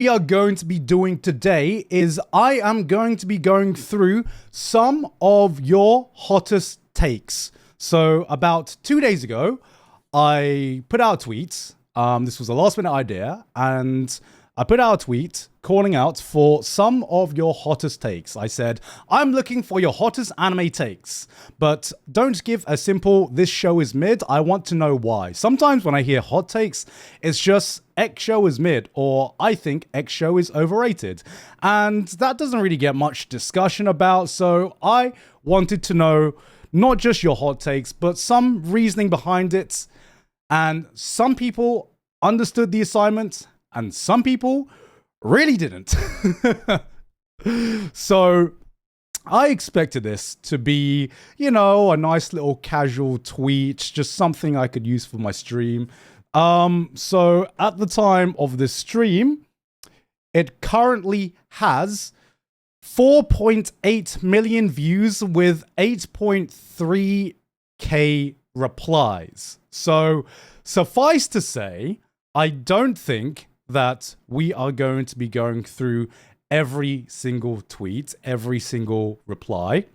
we are going to be doing today is I am going to be going through some of your hottest takes. So about 2 days ago, I put out tweets. This was a last minute idea, and I put out a tweet calling out for some of your hottest takes. I said, I'm looking for your hottest anime takes, but don't give a simple, this show is mid. I want to know why. Sometimes when I hear hot takes, it's just X show is mid, or I think X show is overrated. And that doesn't really get much discussion about, so I wanted to know not just your hot takes, but some reasoning behind it. And some people understood the assignment, and some people really didn't. So I expected this to be, a nice little casual tweet, just something I could use for my stream. So at the time of this stream, it currently has 4.8 million views with 8.3k replies. So suffice to say, I don't think that we are going to be going through every single tweet, every single reply,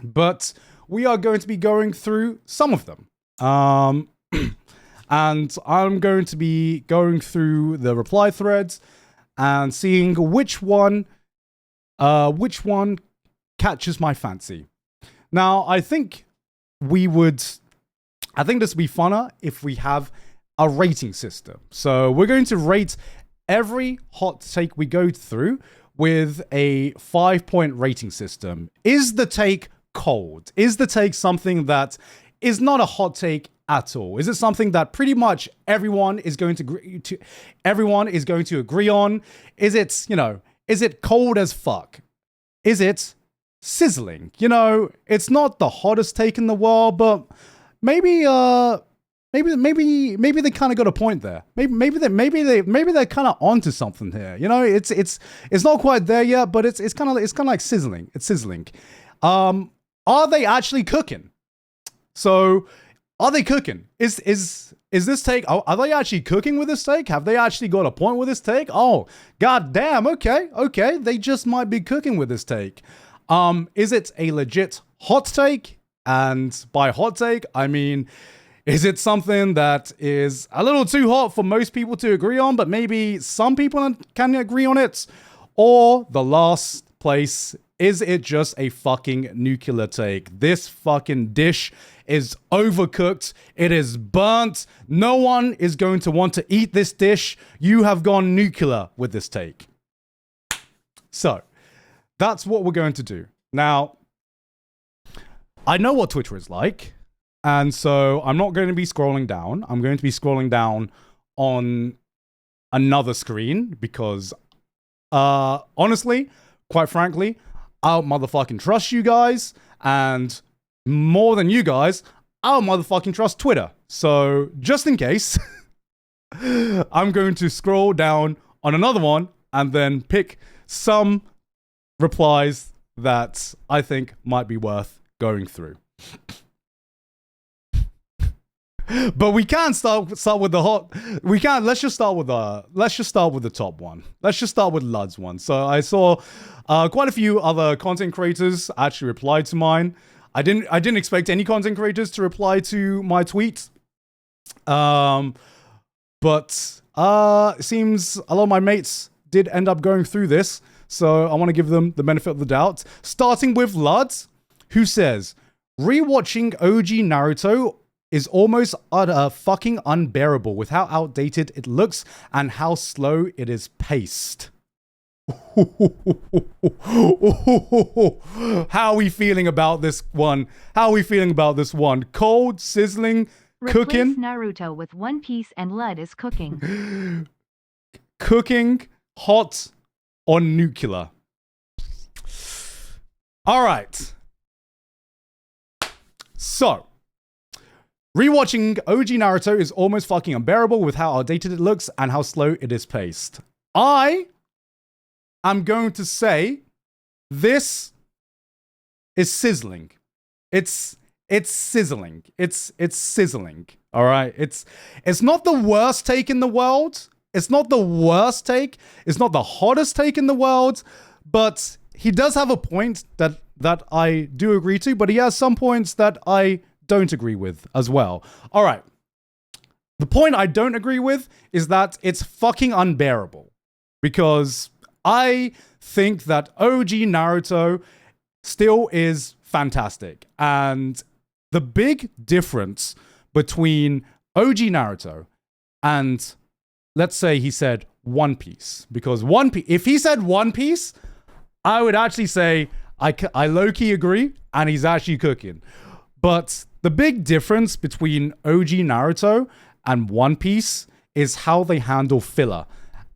but we are going to be going through some of them. And I'm going to be going through the reply threads and seeing which one catches my fancy. Now, I think this would be funner if we have a rating system. So we're going to rate every hot take we go through with a 5-point rating system. Is the take cold? Is the take something that is not a hot take at all? Is it something that pretty much everyone is going to agree on? Is it, is it cold as fuck? Is it sizzling? It's not the hottest take in the world, but maybe they kind of got a point there. Maybe they're kind of onto something here. It's not quite there yet, but it's kind of like sizzling. It's sizzling. Are they actually cooking? So, are they cooking? Is this take? Are they actually cooking with this take? Have they actually got a point with this take? Oh, god damn. Okay. They just might be cooking with this take. Is it a legit hot take? And by hot take, I mean, is it something that is a little too hot for most people to agree on, but maybe some people can agree on it? Or the last place, is it just a fucking nuclear take? This fucking dish is overcooked. It is burnt. No one is going to want to eat this dish. You have gone nuclear with this take. So, that's what we're going to do. Now, I know what Twitter is like. And so I'm not going to be scrolling down. I'm going to be scrolling down on another screen because, honestly, quite frankly, I'll motherfucking trust you guys. And more than you guys, I'll motherfucking trust Twitter. So just in case, I'm going to scroll down on another one and then pick some replies that I think might be worth going through. But we can't start with the hot. We can't. Let's just start with the top one. Let's just start with Lud's one. So I saw quite a few other content creators actually reply to mine. I didn't expect any content creators to reply to my tweet. But it seems a lot of my mates did end up going through this. So I want to give them the benefit of the doubt. Starting with Lud, who says, rewatching OG Naruto is almost fucking unbearable with how outdated it looks and how slow it is paced. How are we feeling about this one? Cold, sizzling, cooking? Replace Naruto with One Piece and Lud is cooking. Cooking, hot, or nuclear? All right. So, rewatching OG Naruto is almost fucking unbearable with how outdated it looks and how slow it is paced. I am going to say this is sizzling. It's sizzling. It's sizzling. All right. It's not the worst take in the world, It's not the worst take. It's not the hottest take in the world, but he does have a point that I do agree to, but he has some points that I don't agree with as well. All right. The point I don't agree with is that it's fucking unbearable, because I think that OG Naruto still is fantastic. And the big difference between OG Naruto and, let's say he said One Piece, because if he said One Piece, I would actually say I low-key agree, and he's actually cooking. But the big difference between OG Naruto and One Piece is how they handle filler.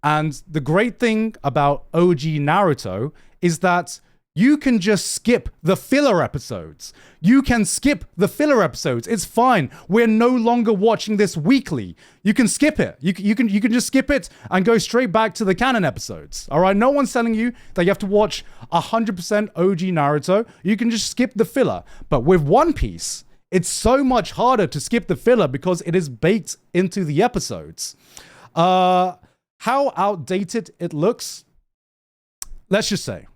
And the great thing about OG Naruto is that you can just skip the filler episodes. You can skip the filler episodes. It's fine. We're no longer watching this weekly. You can skip it. You can just skip it and go straight back to the canon episodes. All right. No one's telling you that you have to watch 100% OG Naruto. You can just skip the filler. But with One Piece, it's so much harder to skip the filler because it is baked into the episodes. How outdated it looks, let's just say,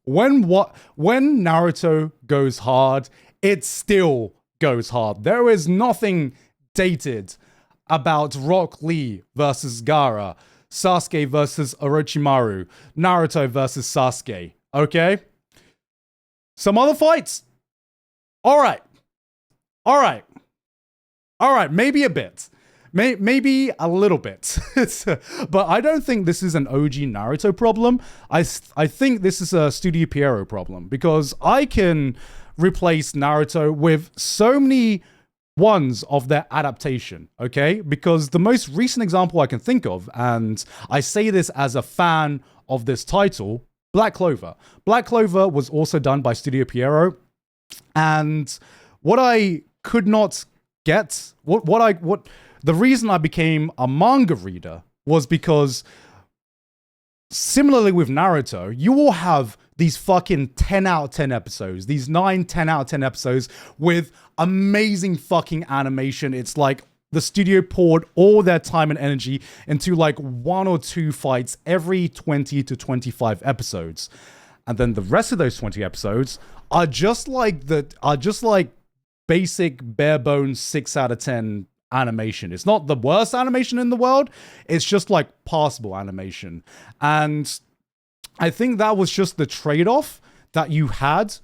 when Naruto goes hard, it still goes hard. There is nothing dated about Rock Lee versus Gaara, Sasuke versus Orochimaru, Naruto versus Sasuke, okay? Some other fights? All right, maybe a bit. Maybe a little bit. But I don't think this is an OG Naruto problem. I think this is a Studio Pierrot problem, because I can replace Naruto with so many ones of their adaptation, okay? Because the most recent example I can think of, and I say this as a fan of this title, Black Clover. Black Clover was also done by Studio Pierrot, and what I could not get, the reason I became a manga reader was because, similarly with Naruto, you will have these fucking 10 out of 10 episodes, these 10 out of 10 episodes with amazing fucking animation. It's like the studio poured all their time and energy into like 1 or 2 fights every 20 to 25 episodes. And then the rest of those 20 episodes are just like basic bare bones 6 out of 10 animation. It's not the worst animation in the world. It's just like passable animation. And I think that was just the trade-off that you had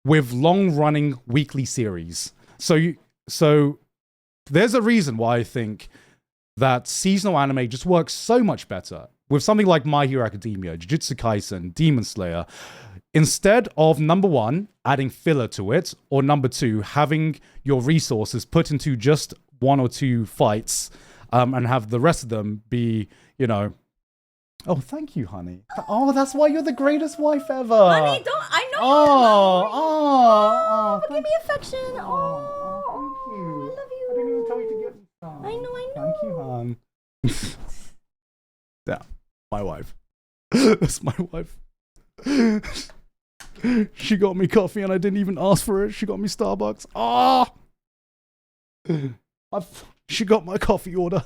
with long-running weekly series. So there's a reason why I think that seasonal anime just works so much better with something like My Hero Academia, Jujutsu Kaisen, Demon Slayer. Instead of, number 1, adding filler to it, or number 2, having your resources put into just 1 or 2 fights, and have the rest of them be, you know... Oh, thank you, honey. Oh, that's why you're the greatest wife ever. Honey, I know Oh, give me affection. Thank you. I love you. I didn't even tell you to get me some. I know. Thank you, hon. Yeah, my wife. That's my wife. She got me coffee and I didn't even ask for it. She got me Starbucks. She got my coffee order.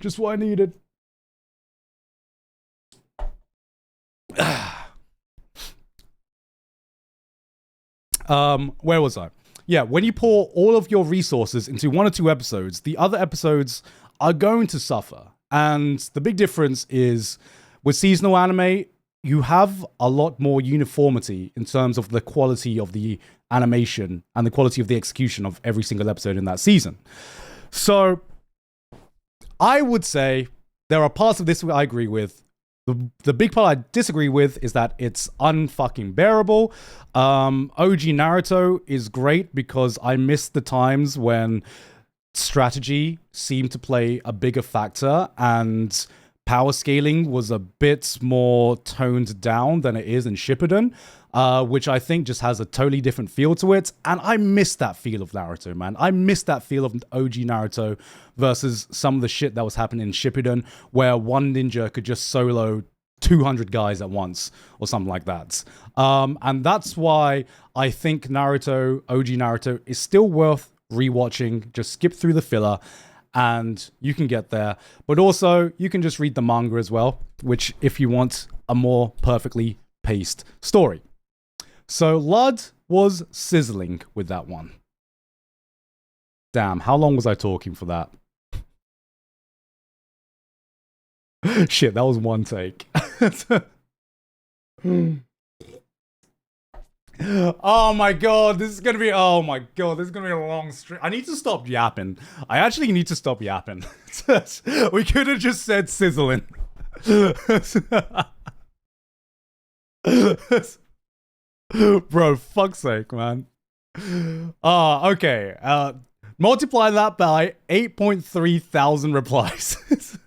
Just what I needed. Where was I? Yeah, when you pour all of your resources into 1 or 2 episodes, the other episodes are going to suffer. And the big difference is with seasonal anime, you have a lot more uniformity in terms of the quality of the animation and the quality of the execution of every single episode in that season. So I would say there are parts of this I agree with. The big part I disagree with is that it's unfucking bearable. OG Naruto is great because I miss the times when strategy seemed to play a bigger factor and power scaling was a bit more toned down than it is in Shippuden, which I think just has a totally different feel to it. And I miss that feel of Naruto, man. I miss that feel of OG Naruto versus some of the shit that was happening in Shippuden, where one ninja could just solo 200 guys at once or something like that. And that's why I think OG Naruto is still worth rewatching. Just skip through the filler and you can get there. But also, you can just read the manga as well, which if you want a more perfectly paced story. So Lud was sizzling with that one. Damn, how long was I talking for that? Shit, that was one take. Oh my god, this is gonna be a long stream. I need to stop yapping. I actually need to stop yapping. We could have just said sizzling. Bro, fuck's sake, man. Okay. Multiply that by 8.3 thousand replies.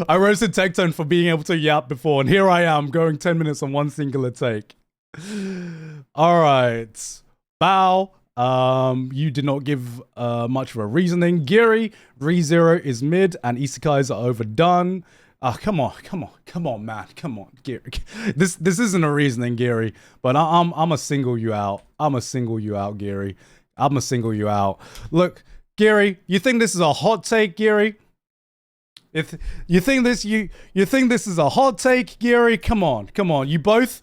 I roasted Tectone for being able to yap before, and here I am going 10 minutes on one singular take. Alright. Bow. You did not give much of a reasoning. Giri, ReZero is mid, and Isekais are overdone. Come on, man. Come on, Giri. This isn't a reasoning, Giri, but I'ma single you out. Giri. I'ma single you out. Look, Giri, you think this is a hot take, Giri? If you think this is a hot take, Giri, come on. You both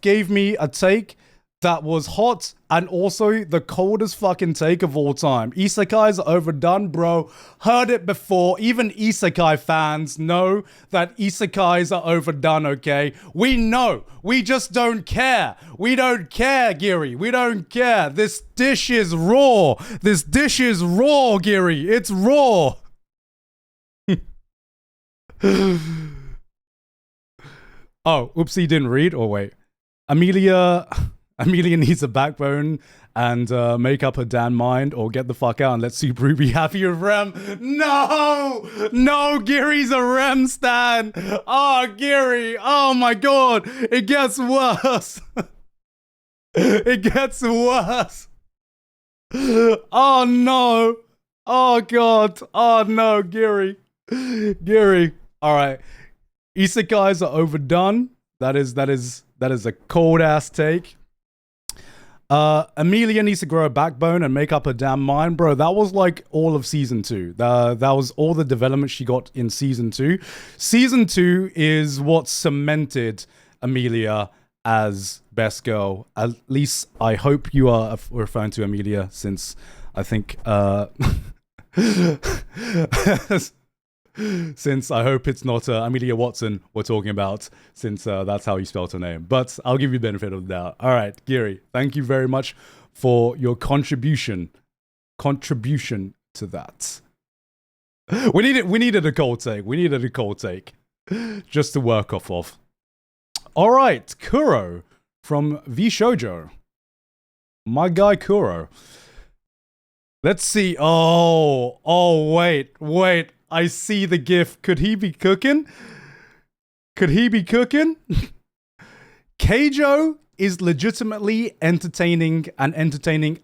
gave me a take that was hot and also the coldest fucking take of all time. Isekais are overdone, bro. Heard it before. Even Isekai fans know that Isekais are overdone, okay? We know. We just don't care. We don't care, Giri. We don't care. This dish is raw. Giri. It's raw. Oh, oopsie, didn't read. Oh, wait. Amelia needs a backbone and make up her damn mind, or get the fuck out and let Subaru be happy with Rem. No, Giri's a Rem stan. Oh, Giri. Oh my god. It gets worse. Oh no. Oh god. Oh no, Giri. All right. Isekais are overdone. That is a cold ass take. Amelia needs to grow a backbone and make up her damn mind, bro. That was like all of season 2. That was all the development she got in season 2. Season 2 is what cemented Amelia as best girl. At least I hope you are referring to Amelia, since I think since I hope it's not Amelia Watson we're talking about, since that's how you spelled her name. But I'll give you the benefit of the doubt. All right, Giri, thank you very much for your contribution to that. We needed a cold take. Just to work off of. All right, Kuro from V Shoujo. My guy Kuro. Let's see. Oh, wait. I see the gif. Could he be cooking? Keijo is legitimately entertaining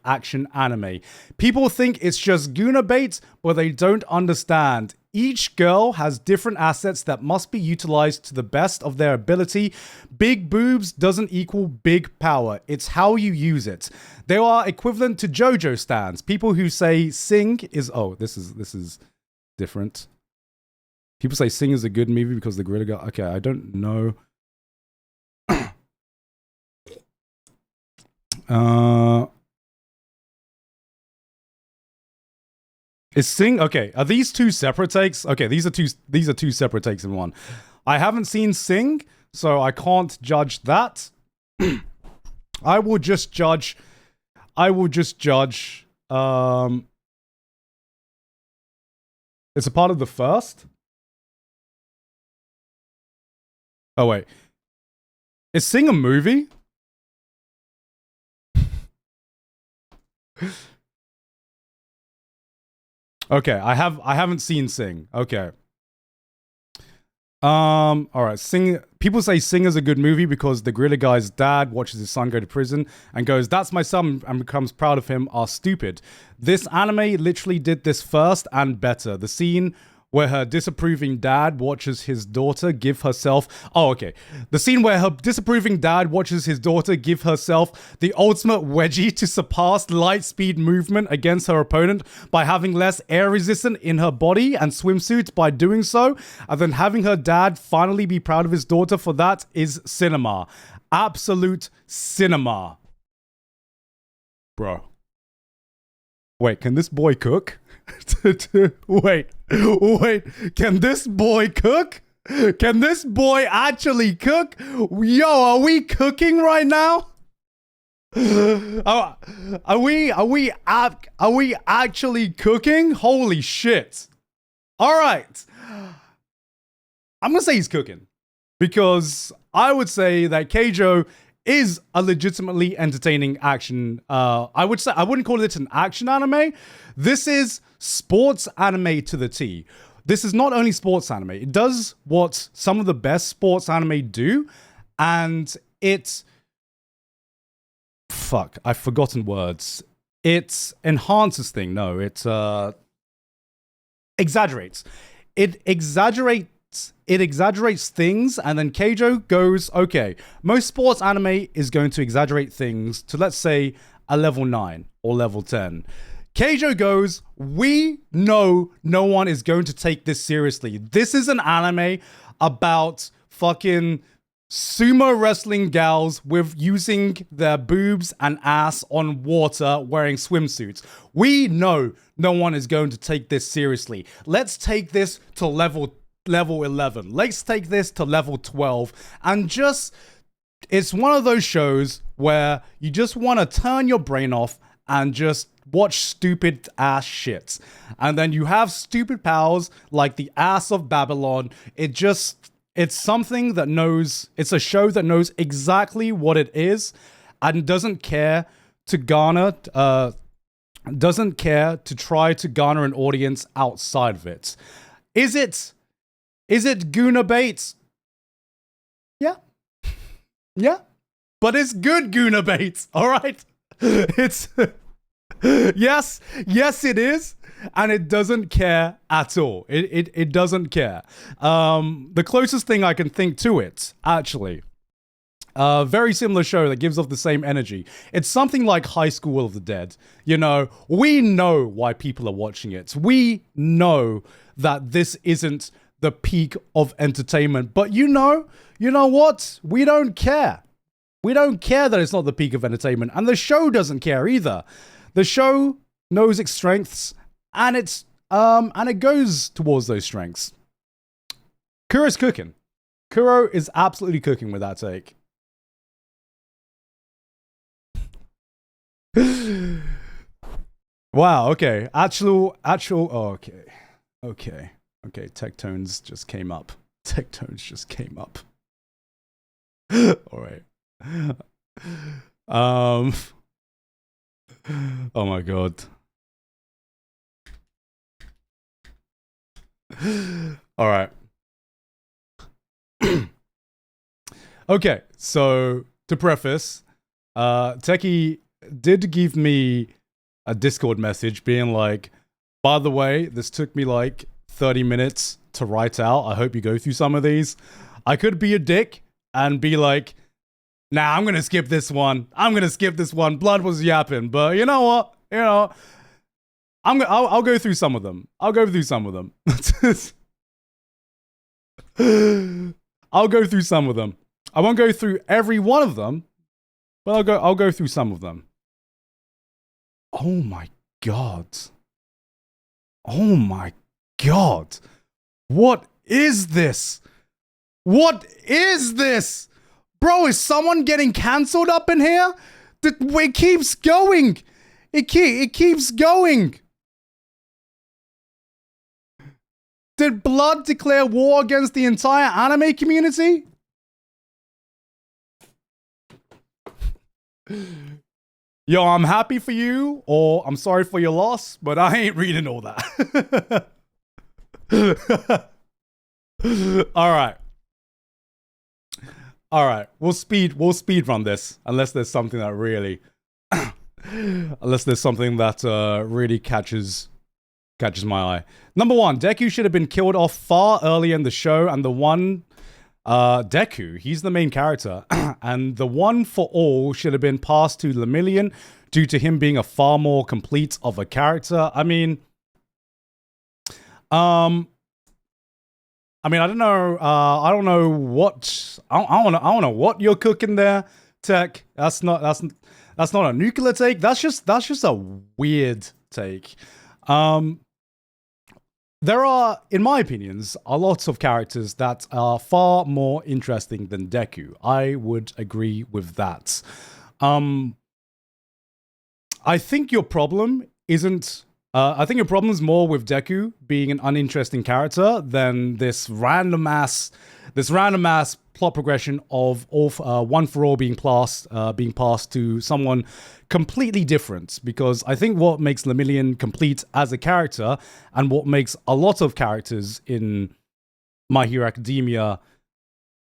action anime. People think it's just Guna bait, but they don't understand. Each girl has different assets that must be utilized to the best of their ability. Big boobs doesn't equal big power. It's how you use it. They are equivalent to JoJo stans. People who say Sing is... Oh, this is different. People say Sing is a good movie because the gorilla guy... Okay, I don't know. Is Sing... Okay, are these two separate takes? Okay, these are two separate takes in one. I haven't seen Sing, so I can't judge that. I will just judge... It's a part of the first? Oh, wait. Is Sing a movie? Okay, I haven't seen Sing. Okay. All right. Sing. People say Sing is a good movie because the gorilla guy's dad watches his son go to prison and goes, "That's my son," and becomes proud of him. Are stupid. This anime literally did this first and better. The scene where her disapproving dad watches his daughter give herself... Oh, okay. The scene where her disapproving dad watches his daughter give herself the ultimate wedgie to surpass light speed movement against her opponent by having less air resistance in her body and swimsuit by doing so, and then having her dad finally be proud of his daughter for that is cinema. Absolute cinema. Bro. Wait, can this boy cook? Wait, can this boy cook? Can this boy actually cook? Yo, are we cooking right now? Are we actually cooking? Holy shit. All right. I'm going to say he's cooking because I would say that Keijo is a legitimately entertaining action. I would say I wouldn't call it an action anime. This is sports anime to the T. This is not only sports anime. It does what some of the best sports anime do, and it... Fuck, I've forgotten words. It enhances things. No, it exaggerates. It exaggerates things, and then Keijo goes, okay, most sports anime is going to exaggerate things to, let's say, a level 9 or level 10. Keijo goes, we know no one is going to take this seriously. This is an anime about fucking sumo wrestling gals with using their boobs and ass on water wearing swimsuits. We know no one is going to take this seriously. Let's take this to level 11. Let's take this to level 12 and just... It's one of those shows where you just want to turn your brain off and just watch stupid ass shit. And then you have stupid pals like the ass of Babylon. It's something that knows, it's a show that knows exactly what it is and doesn't care to garner, doesn't care to try to garner an audience outside of it. Is it Guna bait? Yeah. Yeah. But it's good Guna bait, all right? It's... yes, it is. And it doesn't care at all. It doesn't care. The closest thing I can think to it, actually, a very similar show that gives off the same energy. It's something like High School of the Dead. You know, we know why people are watching it. We know that this isn't the peak of entertainment. But you know what? We don't care. We don't care that it's not the peak of entertainment. And the show doesn't care either. The show knows its strengths, and it goes towards those strengths. Kuro's cooking. Kuro is absolutely cooking with that take. Wow, okay. Actual, oh, okay. Tech tones just came up. All right. Oh my god. All right. Okay, so to preface, Techie did give me a Discord message being like, by the way, this took me like 30 minutes to write out. I hope you go through some of these. I could be a dick and be like, nah, I'm going to skip this one. Blood was yapping. But you know what? You know, I'll go through some of them. I'll go through some of them. I won't go through every one of them, but I'll go through some of them. Oh my god. Oh my god. What is this? What is this? Bro, is someone getting cancelled up in here? It keeps going. It keeps going. Did Blood declare war against the entire anime community? Yo, I'm happy for you, or I'm sorry for your loss, but I ain't reading all that. All right. We'll speed run this, unless there's something that really, really catches catches my eye. Number 1, Deku should have been killed off far earlier in the show, and the one Deku, he's the main character, and the one for all should have been passed to Lemillion due to him being a far more complete of a character. I mean, I don't know. I don't know what I don't know what you're cooking there, Tech. That's not a nuclear take. That's just a weird take. There are, in my opinions, a lot of characters that are far more interesting than Deku. I would agree with that. I think your problem isn't. I think your problem is more with Deku being an uninteresting character than this random ass plot progression of One for All being passed to someone completely different. Because I think what makes Lemillion complete as a character, and what makes a lot of characters in My Hero Academia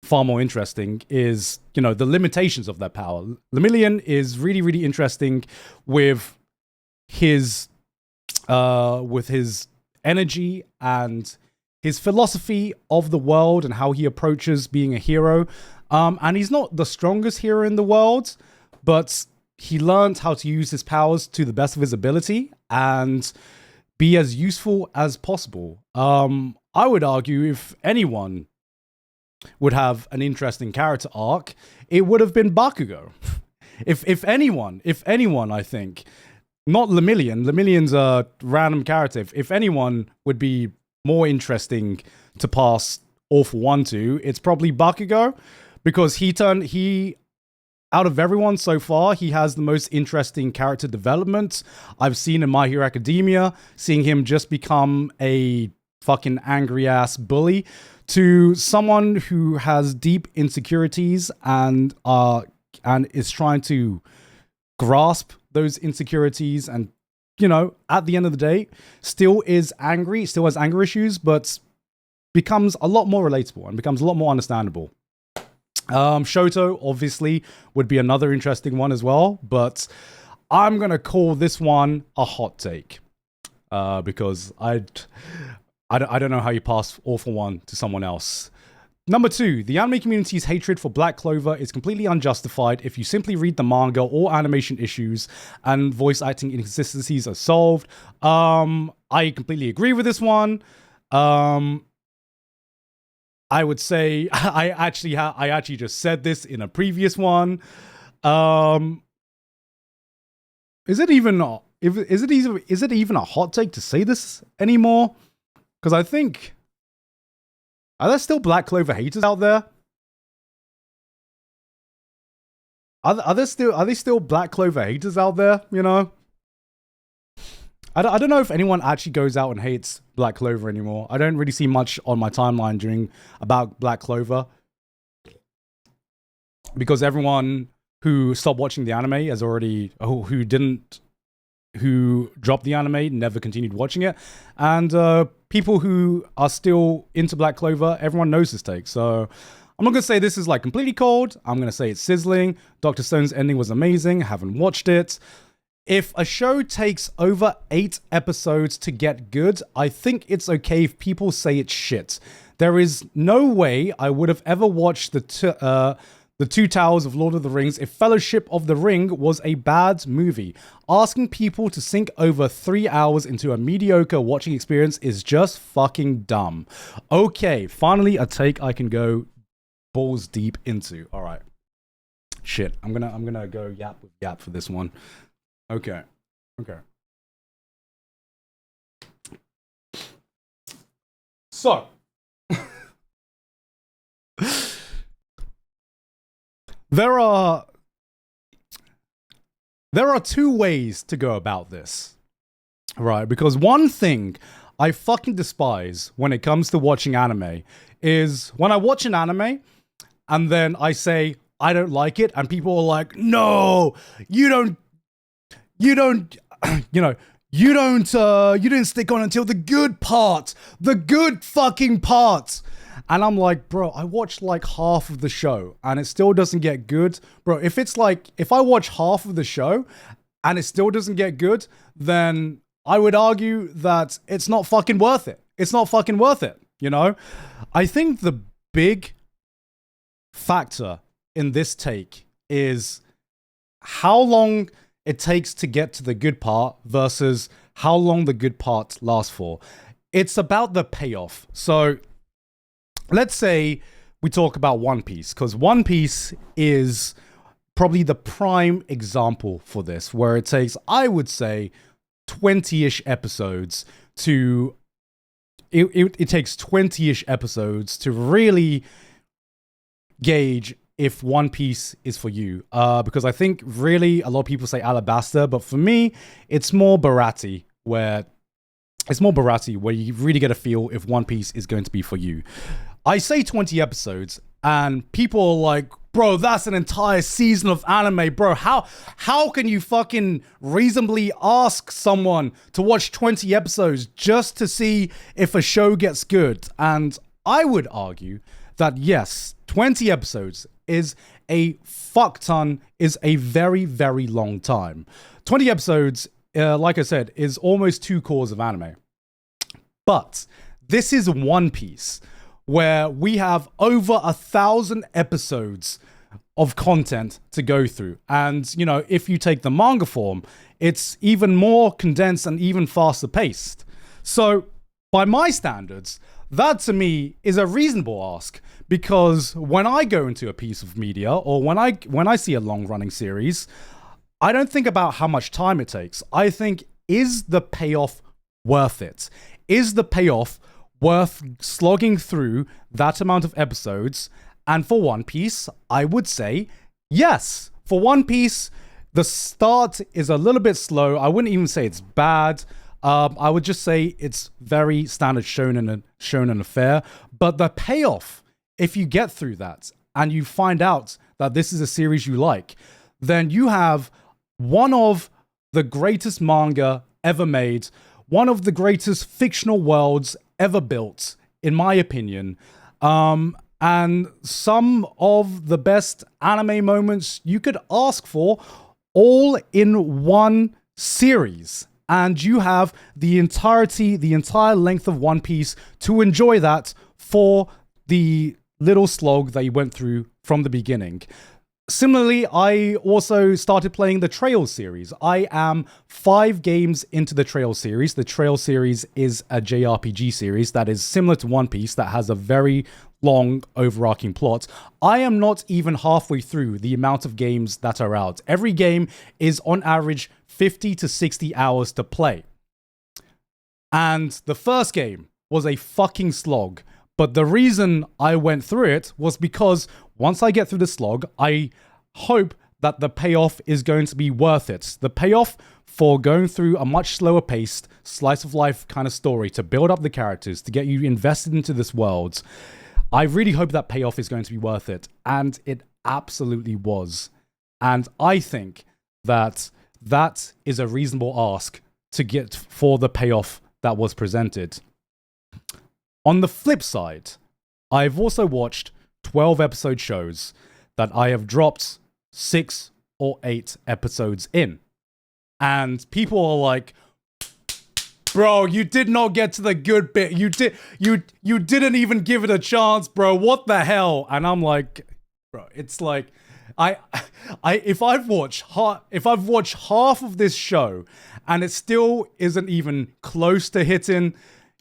far more interesting, is, you know, the limitations of their power. Lemillion is really, really interesting with his energy and his philosophy of the world and how he approaches being a hero. And he's not the strongest hero in the world, but he learned how to use his powers to the best of his ability and be as useful as possible. I would argue if anyone would have an interesting character arc, it would have been Bakugo. If anyone, I think. Not Lemillion. Lemillion's a random character. If anyone would be more interesting to pass All for One to, it's probably Bakugo, because he out of everyone so far, he has the most interesting character development I've seen in My Hero Academia. Seeing him just become a fucking angry ass bully to someone who has deep insecurities and is trying to grasp those insecurities, and, you know, at the end of the day, still has anger issues, but becomes a lot more relatable and becomes a lot more understandable. Shoto, obviously, would be another interesting one as well, but I'm going to call this one a hot take, because I don't know how you pass All for One to someone else. Number 2, the anime community's hatred for Black Clover is completely unjustified if you simply read the manga. All animation issues and voice acting inconsistencies are solved. I completely agree with this one. I would say I actually just said this in a previous one. Is it even a hot take to say this anymore? Because I think, are there still Black Clover haters out there? Are they still Black Clover haters out there? You know, I don't know if anyone actually goes out and hates Black Clover anymore. I don't really see much on my timeline about Black Clover, because everyone who stopped watching the anime has already, who dropped the anime never continued watching it, and people who are still into Black Clover, everyone knows this take. So I'm not going to say this is like completely cold. I'm going to say it's sizzling. Dr. Stone's ending was amazing. Haven't watched it. If a show takes over 8 episodes to get good, I think it's okay if people say it's shit. There is no way I would have ever watched the Two Towers of Lord of the Rings if Fellowship of the Ring was a bad movie. Asking people to sink over 3 hours into a mediocre watching experience is just fucking dumb. Okay, finally a take I can go balls deep into. All right. Shit, I'm gonna go yap with yap for this one. Okay. So, There are 2 ways to go about this, right? Because one thing I fucking despise when it comes to watching anime is when I watch an anime and then I say I don't like it, and people are like, "No, you didn't stick on until the good part, the good fucking part." And I'm like, bro, I watched like half of the show and it still doesn't get good. Bro, if I watch half of the show and it still doesn't get good, then I would argue that it's not fucking worth it. It's not fucking worth it, you know? I think the big factor in this take is how long it takes to get to the good part versus how long the good part lasts for. It's about the payoff. So let's say we talk about One Piece, because One Piece is probably the prime example for this, where it takes, I would say, 20-ish episodes to... It takes 20-ish episodes to really gauge if One Piece is for you. Because I think really a lot of people say Alabasta, but for me, it's more Barati, where you really get a feel if One Piece is going to be for you. I say 20 episodes, and people are like, bro, that's an entire season of anime, bro. How can you fucking reasonably ask someone to watch 20 episodes just to see if a show gets good? And I would argue that yes, 20 episodes is a fuck ton, is a very, very long time. 20 episodes, like I said, is almost 2 cores of anime. But this is One Piece, where we have over 1,000 episodes of content to go through. And, you know, if you take the manga form, it's even more condensed and even faster paced. So, by my standards, that to me is a reasonable ask, because when I go into a piece of media or when I see a long-running series, I don't think about how much time it takes. I think, is the payoff worth it? Is the payoff worth slogging through that amount of episodes? And for One Piece, I would say yes. For One Piece, the start is a little bit slow. I wouldn't even say it's bad. I would just say it's very standard shonen affair. But the payoff, if you get through that and you find out that this is a series you like, then you have one of the greatest manga ever made, one of the greatest fictional worlds ever built, in my opinion, and some of the best anime moments you could ask for, all in one series. And you have the entire length of One Piece to enjoy that for the little slog that you went through from the beginning. Similarly, I also started playing the Trail series. I am 5 games into the Trail series. The Trail series is a JRPG series that is similar to One Piece, that has a very long overarching plot. I am not even halfway through the amount of games that are out. Every game is on average 50 to 60 hours to play. And the first game was a fucking slog. But the reason I went through it was because once I get through the slog, I hope that the payoff is going to be worth it. The payoff for going through a much slower paced slice of life kind of story to build up the characters, to get you invested into this world. I really hope that payoff is going to be worth it. And it absolutely was. And I think that that is a reasonable ask to get for the payoff that was presented. On the flip side, I've also watched 12 episode shows that I have dropped 6 or 8 episodes in. And people are like, bro, you did not get to the good bit. You didn't even give it a chance, bro. What the hell? And I'm like, bro, it's like, if I've watched half of this show and it still isn't even close to hitting,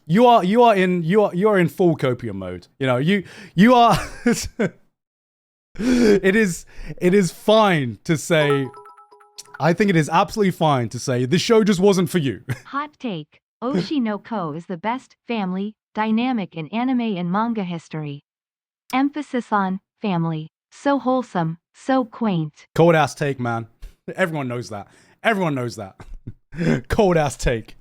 you are in full copium mode. You know, you are. It is fine to say. I think it is absolutely fine to say the show just wasn't for you. Hot take. Oshi no Ko is the best family dynamic in anime and manga history. Emphasis on family. So wholesome, so quaint. Cold ass take, man. Everyone knows that. Everyone knows that. Cold ass take.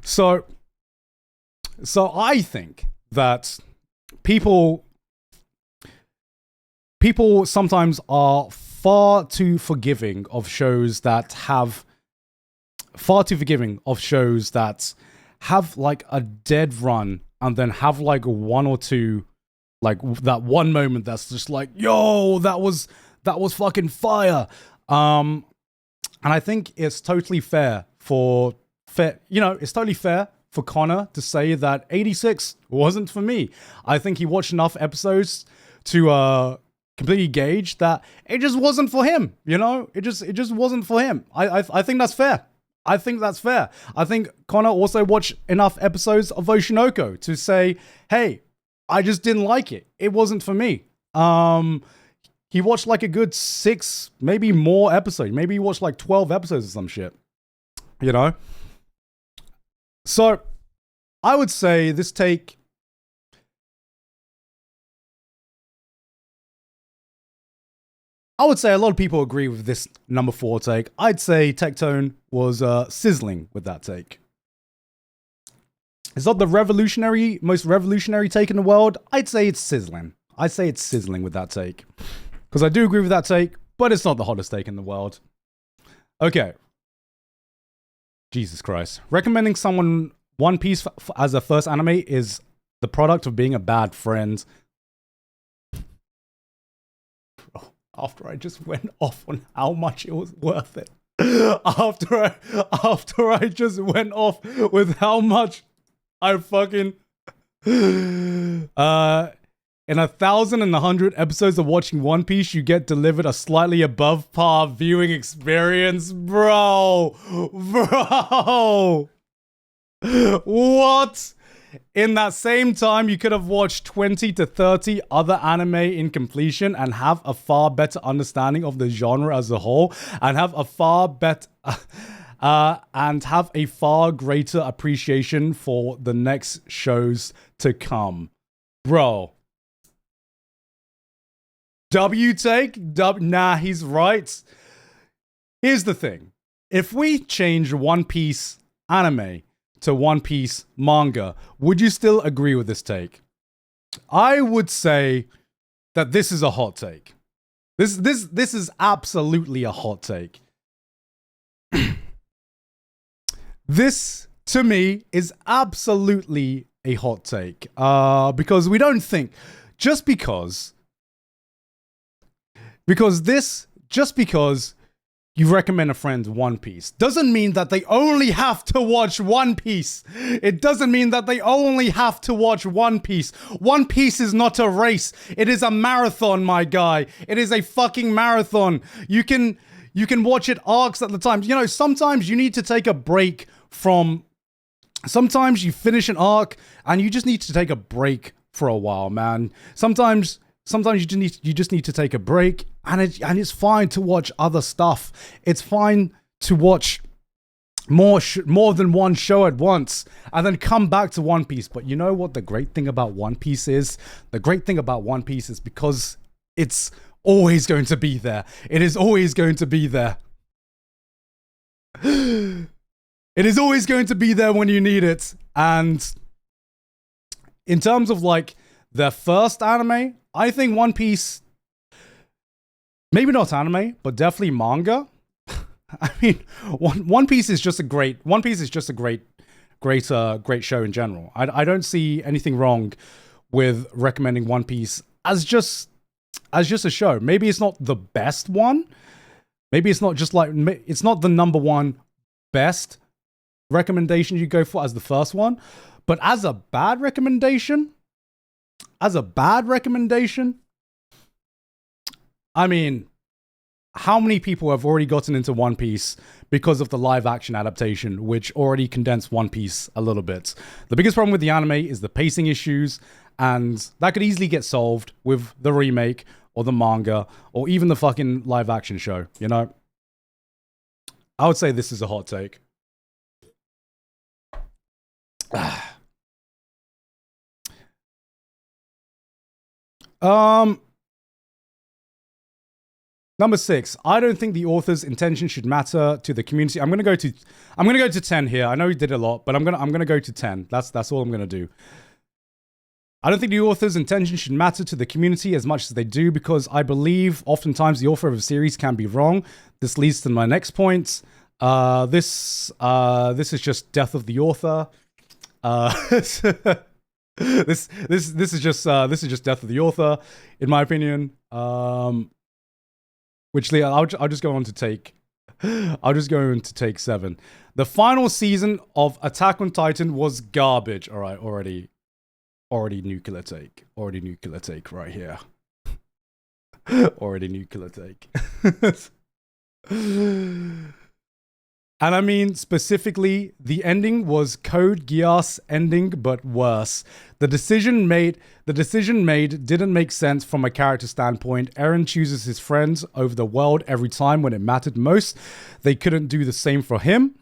So I think that people sometimes are far too forgiving of shows that have like a dead run and then have like one or two, like that one moment that's just like, yo, that was fucking fire. And I think it's totally it's totally fair for Connor to say that 86 wasn't for me. I think he watched enough episodes to completely gauge that it just wasn't for him. It just wasn't for him. I think that's fair. I think that's fair. I think Connor also watched enough episodes of Oshinoko to say, hey, I just didn't like it. It wasn't for me. He watched like a good 6, maybe more episodes. Maybe he watched like 12 episodes or some shit. So, I would say this take... I would say a lot of people agree with this number 4 take. I'd say Tectone was sizzling with that take. It's not the most revolutionary take in the world. I'd say it's sizzling. I'd say it's sizzling with that take. Because I do agree with that take, but it's not the hottest take in the world. Okay. Jesus Christ. Recommending someone One Piece as a first anime is the product of being a bad friend. After I just went off on how much it was worth it. After I just went off with how much I fucking... in 1,100 episodes of watching One Piece, you get delivered a slightly above par viewing experience. Bro! What? In that same time, you could have watched 20 to 30 other anime in completion and have a far better understanding of the genre as a whole, and have a far greater appreciation for the next shows to come. Bro. Nah, he's right. Here's the thing. If we change One Piece anime to One Piece manga, would you still agree with this take? I would say that this is a hot take. This is absolutely a hot take. This, to me, is absolutely a hot take. Because we don't think, just because you recommend a friend One Piece doesn't mean that they only have to watch One Piece. It doesn't mean that they only have to watch One Piece. One Piece is not a race. It is a marathon, my guy. It is a fucking marathon. You can watch it arcs at the time. Sometimes you need to take a break from... Sometimes you finish an arc and you just need to take a break for a while, man. Sometimes you just need to take a break, and it's fine to watch other stuff. It's fine to watch more than one show at once, and then come back to One Piece. But you know what the great thing about One Piece is? The great thing about One Piece is because it's always going to be there. It is always going to be there. It is always going to be there when you need it. And in terms of like their first anime, I think One Piece, maybe not anime, but definitely manga. I mean, One Piece is just a great show in general. I don't see anything wrong with recommending One Piece as just a show. Maybe it's not the best one. Maybe it's not it's not the number one best recommendation you go for as the first one, but as a bad recommendation, I mean, how many people have already gotten into One Piece because of the live action adaptation, which already condensed One Piece a little bit? The biggest problem with the anime is the pacing issues, and that could easily get solved with the remake or the manga or even the fucking live action show, I would say this is a hot take. Number 6. I don't think the author's intention should matter to the community. I'm gonna go to 10 here. I know we did a lot, but I'm gonna go to 10. That's all I'm gonna do. I don't think the author's intention should matter to the community as much as they do, because I believe oftentimes the author of a series can be wrong. This leads to my next point. This is just death of the author. This is just death of the author, in my opinion. Which I'll just go on to take I'll just go into take 7. The final season of Attack on Titan was garbage. All right, already nuclear take. Already nuclear take right here. Already nuclear take. And I mean, specifically, the ending was Code Geass ending, but worse. The decision made didn't make sense from a character standpoint. Eren chooses his friends over the world every time when it mattered most. They couldn't do the same for him.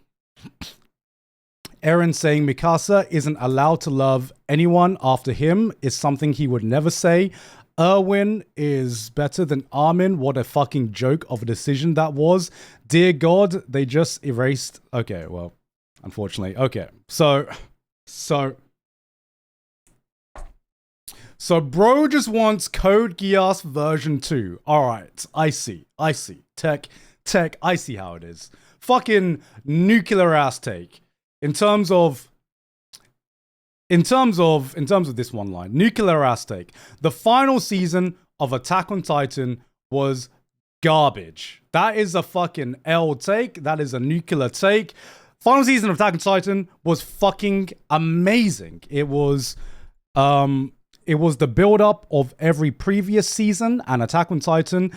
Eren saying Mikasa isn't allowed to love anyone after him is something he would never say. Erwin is better than Armin. What a fucking joke of a decision that was. Dear God, they just erased. Okay, well, unfortunately. Okay, so bro just wants Code Geass version 2. All right, I see. Tech, I see how it is. Fucking nuclear ass take. In terms of this one line, nuclear ass take. The final season of Attack on Titan was garbage. That is a fucking L take. That is a nuclear take. Final season of Attack on Titan was fucking amazing. It was the build up of every previous season, and Attack on Titan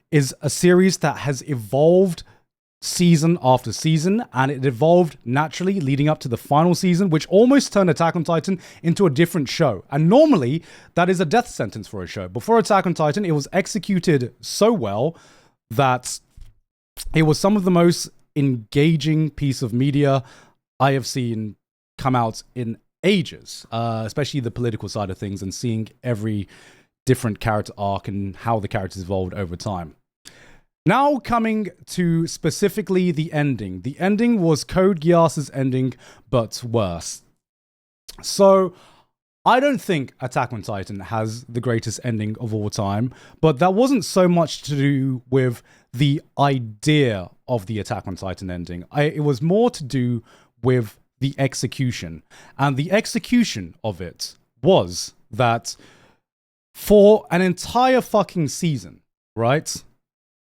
is a series that has evolved season after season, and it evolved naturally leading up to the final season, which almost turned Attack on Titan into a different show. And normally, that is a death sentence for a show. Before Attack on Titan, it was executed so well that it was some of the most engaging piece of media I have seen come out in ages, especially the political side of things and seeing every different character arc and how the characters evolved over time. Now coming to specifically the ending. The ending was Code Geass's ending, but worse. So, I don't think Attack on Titan has the greatest ending of all time, but that wasn't so much to do with the idea of the Attack on Titan ending. It was more to do with the execution. And the execution of it was that for an entire fucking season, right?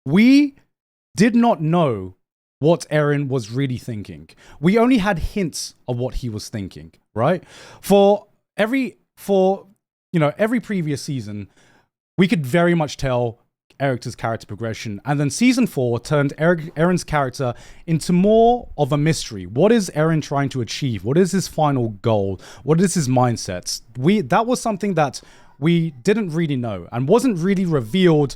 We did not know what Eren was really thinking. We only had hints of what he was thinking, right? For every previous season, we could very much tell Eric's character progression. And then season 4 turned Eren's character into more of a mystery. What is Eren trying to achieve? What is his final goal? What is his mindset? That was something that we didn't really know and wasn't really revealed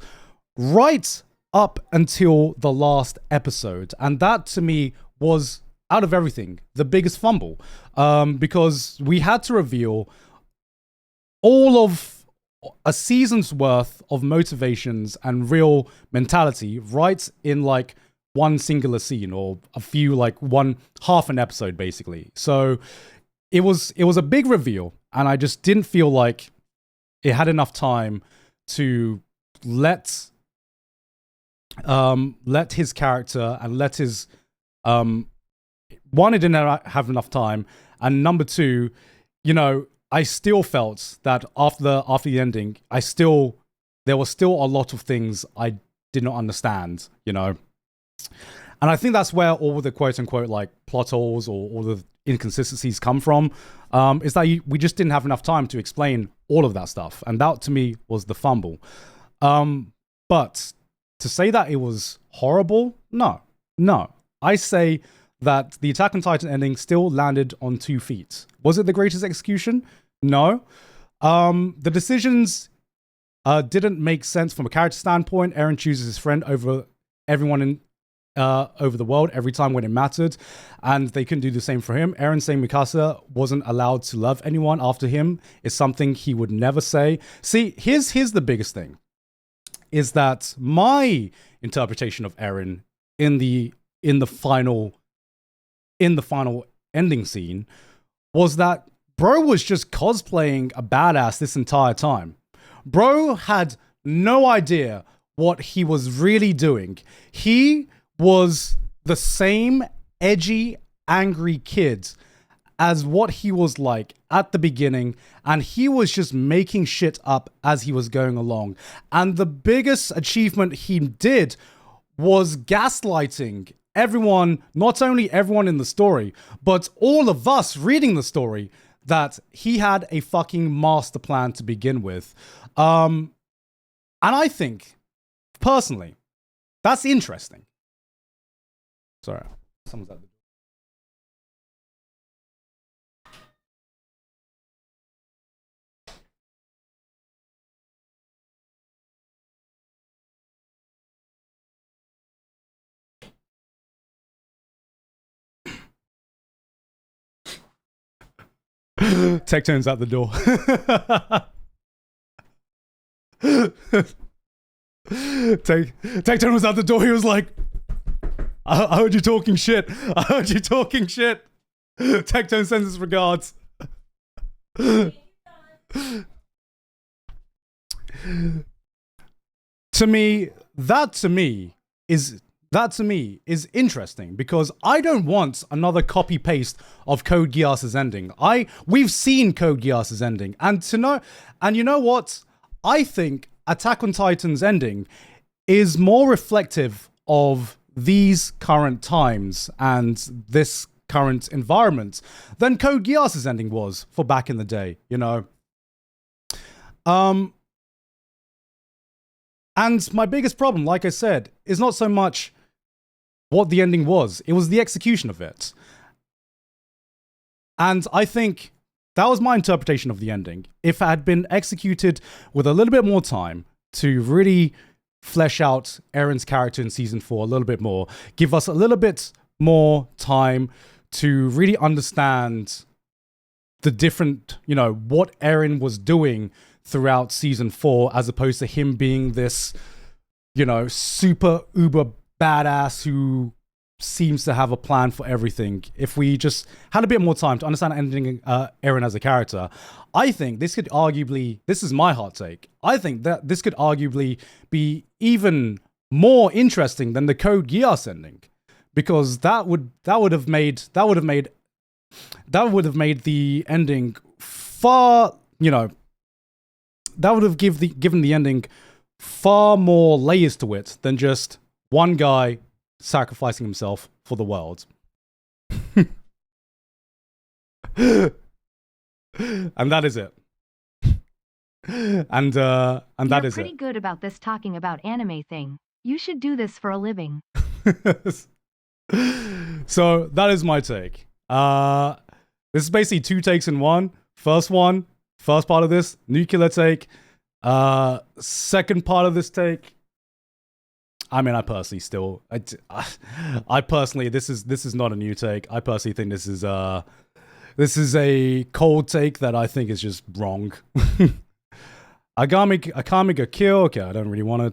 right up until the last episode. And that to me was, out of everything, the biggest fumble. Because we had to reveal all of a season's worth of motivations and real mentality right in like one singular scene, or a few, like half an episode basically. So it was a big reveal, and I just didn't feel like it had enough time to let his character and let his one, it didn't have enough time, and number two, I still felt that after the ending, there was still a lot of things I did not understand, and I think that's where all the quote unquote like plot holes or all the inconsistencies come from, is that we just didn't have enough time to explain all of that stuff, and that to me was the fumble. But to say that it was horrible, no. I say that the Attack on Titan ending still landed on 2 feet. Was it the greatest execution? No. The decisions didn't make sense from a character standpoint. Eren chooses his friend over everyone over the world every time when it mattered, and they couldn't do the same for him. Eren saying Mikasa wasn't allowed to love anyone after him is something he would never say. See, here's the biggest thing, is that my interpretation of Eren in the final ending scene was that bro was just cosplaying a badass this entire time. Bro had no idea what he was really doing. He was the same edgy, angry kid as what he was like at the beginning, and he was just making shit up as he was going along. And the biggest achievement he did was gaslighting everyone, not only everyone in the story, but all of us reading the story, that he had a fucking master plan to begin with. And I think, personally, that's interesting. Sorry, someone's at the door. Tectone's at the door. Tectone was at the door. He was like, I heard you talking shit. I heard you talking shit. Tectone sends his regards. To me is interesting, because I don't want another copy paste of Code Geass's ending. We've seen Code Geass's ending, and you know what? I think Attack on Titan's ending is more reflective of these current times and this current environment than Code Geass's ending was for back in the day, you know? And my biggest problem, like I said, is not so much what the ending was. It was the execution of it. And I think that was my interpretation of the ending. If it had been executed with a little bit more time to really flesh out Eren's character in season 4 a little bit more, give us a little bit more time to really understand the different, you know, what Eren was doing throughout season 4, as opposed to him being this, you know, super uber badass who seems to have a plan for everything. If we just had a bit more time to understand ending Eren as a character, I think this could arguably, this is my hot take, I think that this could arguably be even more interesting than the Code Geass ending, because that would have made the ending far, you know, that would have given the ending far more layers to it than just one guy sacrificing himself for the world. And that is it. And that You're is pretty it. good about this talking about anime thing. You should do this for a living. So that is my take. This is basically 2 takes in one. First part of this, nuclear take. Second part of this take, I mean, I personally, this is not a new take. I personally think this is a cold take that I think is just wrong. I can't make a kill. Okay, I don't really want to.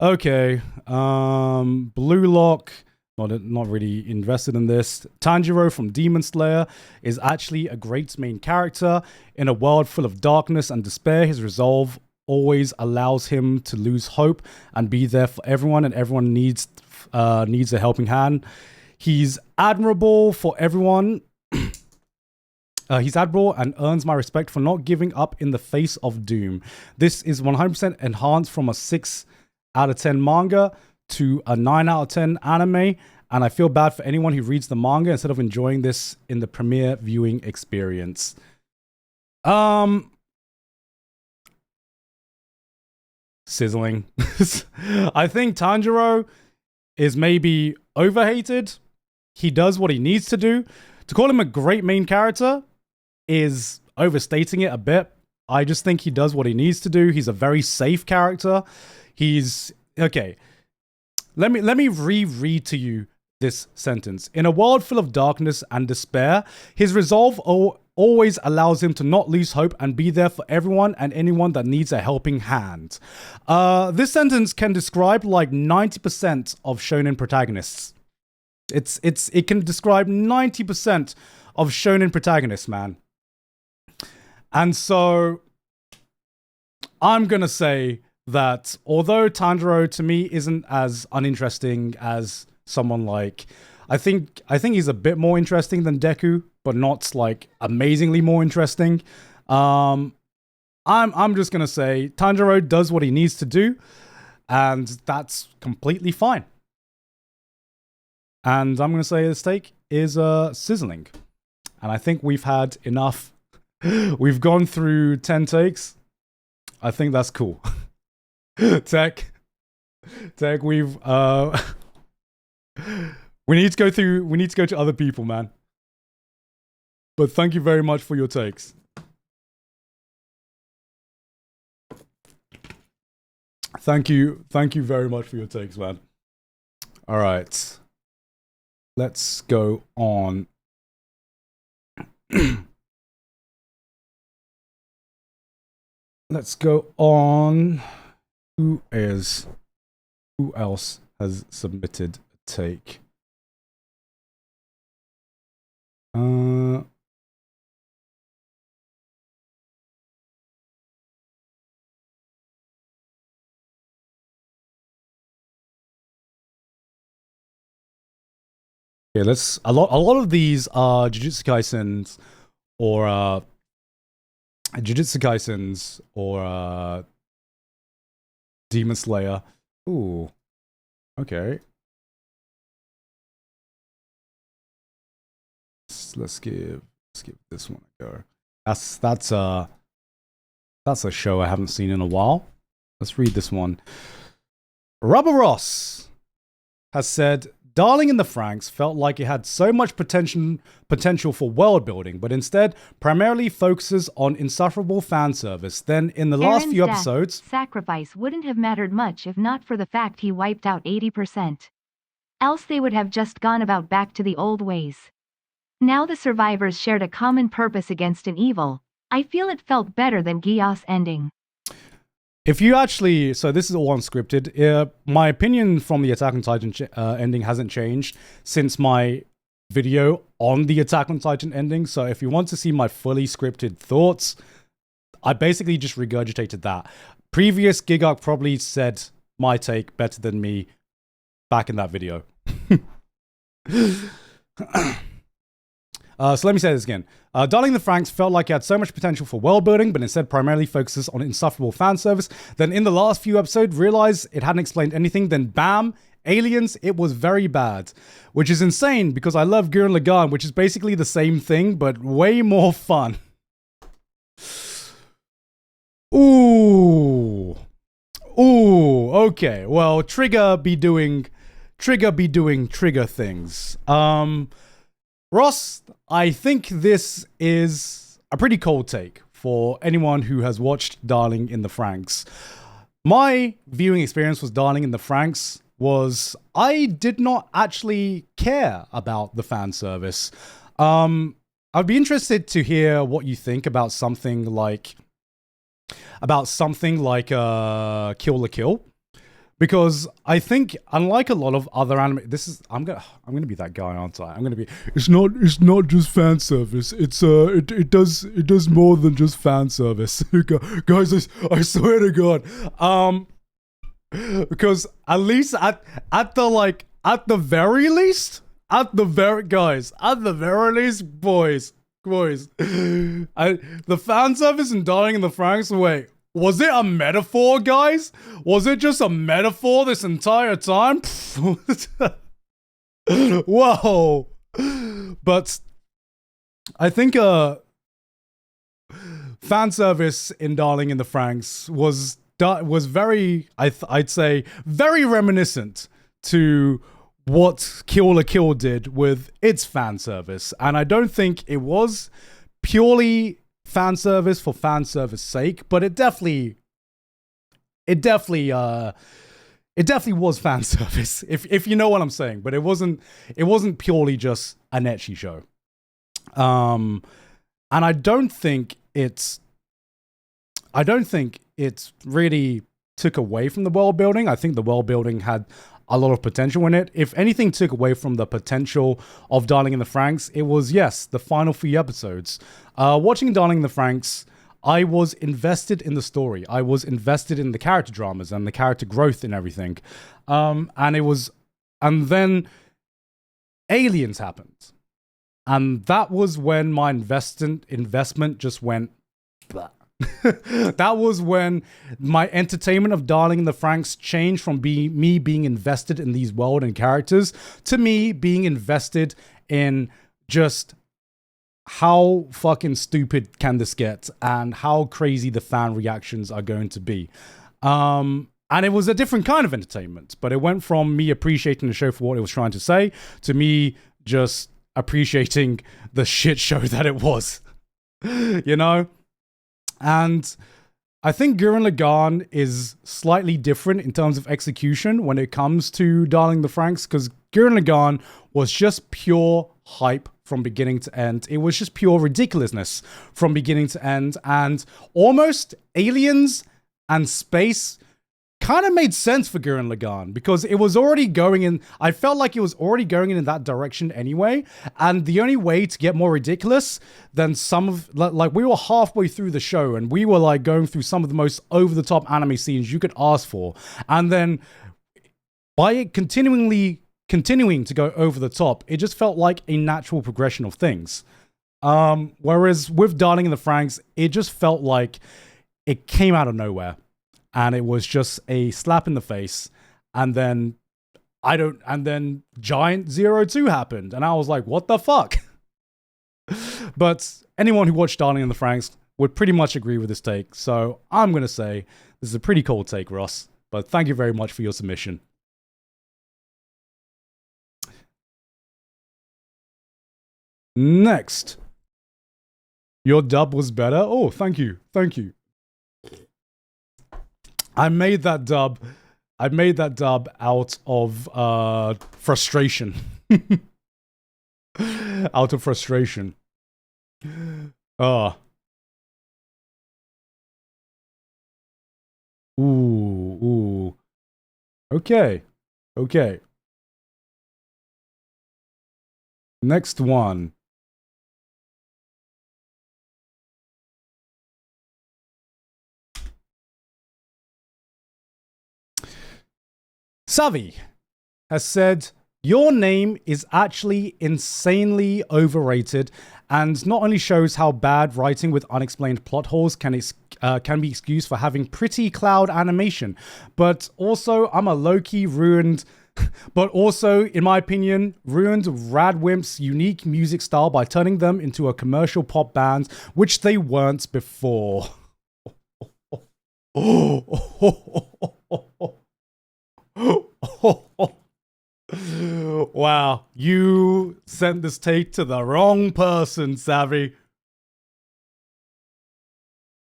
Okay, Blue Lock. Not really invested in this. Tanjiro from Demon Slayer is actually a great main character. In a world full of darkness and despair, his resolve always allows him to lose hope and be there for everyone, and everyone needs a helping hand. He's admirable for everyone. He's admirable and earns my respect for not giving up in the face of doom. This is 100% enhanced from a 6 out of 10 manga to a 9 out of 10 anime, and I feel bad for anyone who reads the manga instead of enjoying this in the premiere viewing experience. Sizzling. I think Tanjiro is maybe overhated. He does what he needs to do. To call him a great main character is overstating it a bit. I just think he does what he needs to do. He's a very safe character. Okay. Let me reread to you this sentence. In a world full of darkness and despair, his resolve always allows him to not lose hope and be there for everyone and anyone that needs a helping hand. This sentence can describe like 90% of shonen protagonists. It can describe 90% of shonen protagonists, man. And so I'm gonna say that although Tanjiro to me isn't as uninteresting as someone like, I think he's a bit more interesting than Deku, but not like amazingly more interesting. I'm just gonna say Tanjiro does what he needs to do, and that's completely fine. And I'm going to say the steak is sizzling. And I think we've had enough. We've gone through 10 takes. I think that's cool. Tech, we've we need to go to other people, man. But thank you very much for your takes. Thank you very much for your takes, man. All right. Let's go on. Let's go on. Who else has submitted a take? Yeah, let's a lot of these are Jujutsu Kaisens or Demon Slayer. Ooh. Okay. Let's give this one a go. That's a show I haven't seen in a while. Let's read this one. Rubber Ross has said, Darling in the Franxx felt like it had so much potential for world building, but instead primarily focuses on insufferable fan service. Then in the last few episodes, sacrifice wouldn't have mattered much if not for the fact he wiped out 80%. Else they would have just gone about back to the old ways. Now the survivors shared a common purpose against an evil. I feel it felt better than Gya's ending. If you actually, so this is all unscripted. My opinion from the Attack on Titan ending hasn't changed since my video on the Attack on Titan ending. So if you want to see my fully scripted thoughts, I basically just regurgitated that. Previous Gigarch probably said my take better than me back in that video. So let me say this again. Darling in the Franxx felt like it had so much potential for world building, but instead primarily focuses on insufferable fan service. Then in the last few episodes, realized it hadn't explained anything. Then bam, aliens, it was very bad. Which is insane because I love Gurren Lagann, which is basically the same thing, but way more fun. Ooh, okay. Well, Trigger be doing trigger things. Ross, I think this is a pretty cold take for anyone who has watched Darling in the Franxx. My viewing experience with Darling in the Franxx was I did not actually care about the fan service. I'd be interested to hear what you think about something like Kill la Kill. Because I think, unlike a lot of other anime, I'm gonna be that guy, aren't I? I'm gonna be. It's not just fan service. It does more than just fan service, guys. I swear to God. Because at least at the very least, boys, the fan service in Darling in the Franxx. Wait. Was it a metaphor, guys? Was it just a metaphor this entire time? Whoa. But I think fan service in Darling in the Franxx was very, I'd say, very reminiscent to what Kill la Kill did with its fan service. And I don't think it was purely fan service for fan service sake, but it definitely was fan service, if you know what I'm saying. But it wasn't purely just an ecchi show. And I don't think it's really took away from the world building. I think the world building had a lot of potential in it. If anything took away from the potential of Darling in the Franxx, it was, yes, the final few episodes. Watching Darling in the Franxx, I was invested in the story. I was invested in the character dramas and the character growth and everything. And then aliens happened. And that was when my investment just went blah. That was when my entertainment of Darling in the Franxx changed from me being invested in these world and characters to me being invested in just how fucking stupid can this get and how crazy the fan reactions are going to be. And it was a different kind of entertainment, but it went from me appreciating the show for what it was trying to say to me just appreciating the shit show that it was, you know? And I think Gurren Lagann is slightly different in terms of execution when it comes to Darling the Franxx, because Gurren Lagann was just pure hype from beginning to end. It was just pure ridiculousness from beginning to end, and almost aliens and space kind of made sense for Gurren Lagann because it was already going in. I felt like it was already going in that direction anyway. And the only way to get more ridiculous than some of, like, we were halfway through the show and we were like going through some of the most over the top anime scenes you could ask for. And then by it continuing to go over the top, it just felt like a natural progression of things. Whereas with Darling in the Franxx, it just felt like it came out of nowhere. And it was just a slap in the face. And then Giant 02 happened. And I was like, what the fuck? But anyone who watched Darling in the Franxx would pretty much agree with this take. So I'm going to say this is a pretty cold take, Ross. But thank you very much for your submission. Next. Your dub was better? Oh, thank you. Thank you. I made that dub out of frustration. Out of frustration. Ooh. Okay. Next one. Savi has said, your name is actually insanely overrated and not only shows how bad writing with unexplained plot holes can be excused for having pretty cloud animation, but also I'm a low-key ruined, but also, in my opinion, ruined Radwimp's unique music style by turning them into a commercial pop band, which they weren't before. Wow, you sent this take to the wrong person, Savvy.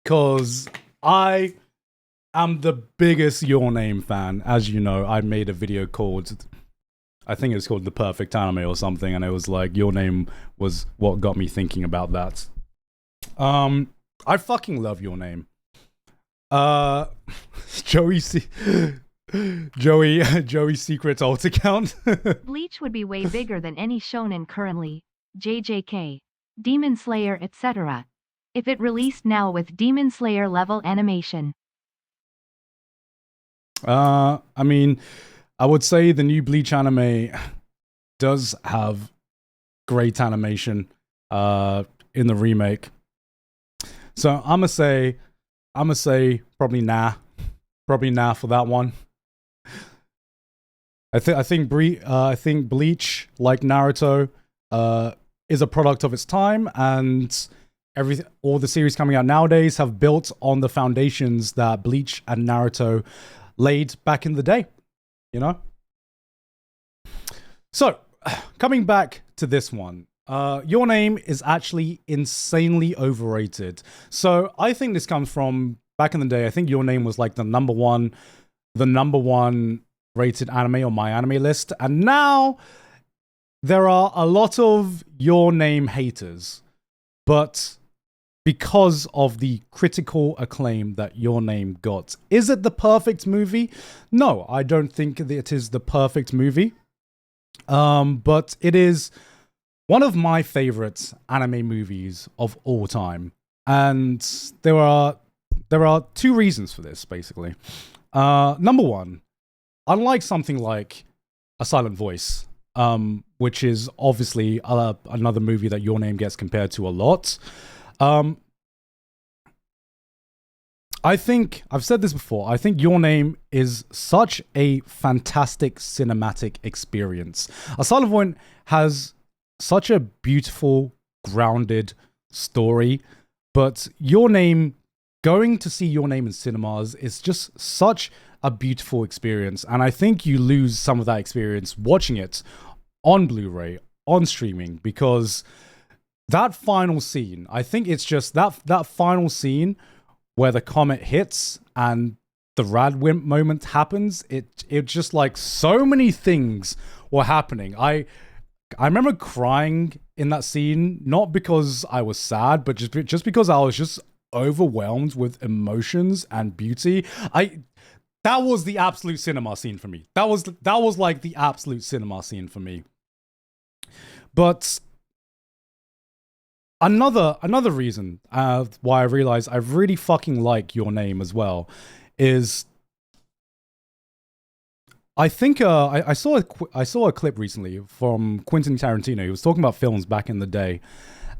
Cause I am the biggest Your Name fan. As you know, I made a video called, I think it was called The Perfect Anime or something, and it was like, Your Name was what got me thinking about that. I fucking love Your Name. Joey secret alt account. Bleach would be way bigger than any shonen currently, JJK, Demon Slayer, etc. if it released now with Demon Slayer level animation. I mean, I would say the new Bleach anime does have great animation in the remake. So I'ma say probably nah for that one. I think Bleach, like Naruto, is a product of its time, and all the series coming out nowadays have built on the foundations that Bleach and Naruto laid back in the day, you know? So, coming back to this one, Your Name is actually insanely overrated. So, I think this comes from back in the day. I think Your Name was like the number one rated anime on my anime list, and now there are a lot of Your Name haters, but because of the critical acclaim that Your Name got. Is it the perfect movie? No, I don't think that it is the perfect movie. But it is one of my favorite anime movies of all time. And there are two reasons for this, basically. Number one, unlike something like A Silent Voice, which is obviously another movie that Your Name gets compared to a lot, I think I've said this before. I think Your Name is such a fantastic cinematic experience. Asylum Point has such a beautiful, grounded story, but going to see Your Name in cinemas is just such a beautiful experience. And I think you lose some of that experience watching it on Blu-ray, on streaming, because that final scene, I think it's just that final scene where the comet hits and the Radwimp moment happens. It just like so many things were happening. I remember crying in that scene, not because I was sad, but just because I was just overwhelmed with emotions and beauty. That was the absolute cinema scene for me. That was like the absolute cinema scene for me. But another reason why I realized I really fucking like Your Name as well is I think I saw a clip recently from Quentin Tarantino. He was talking about films back in the day,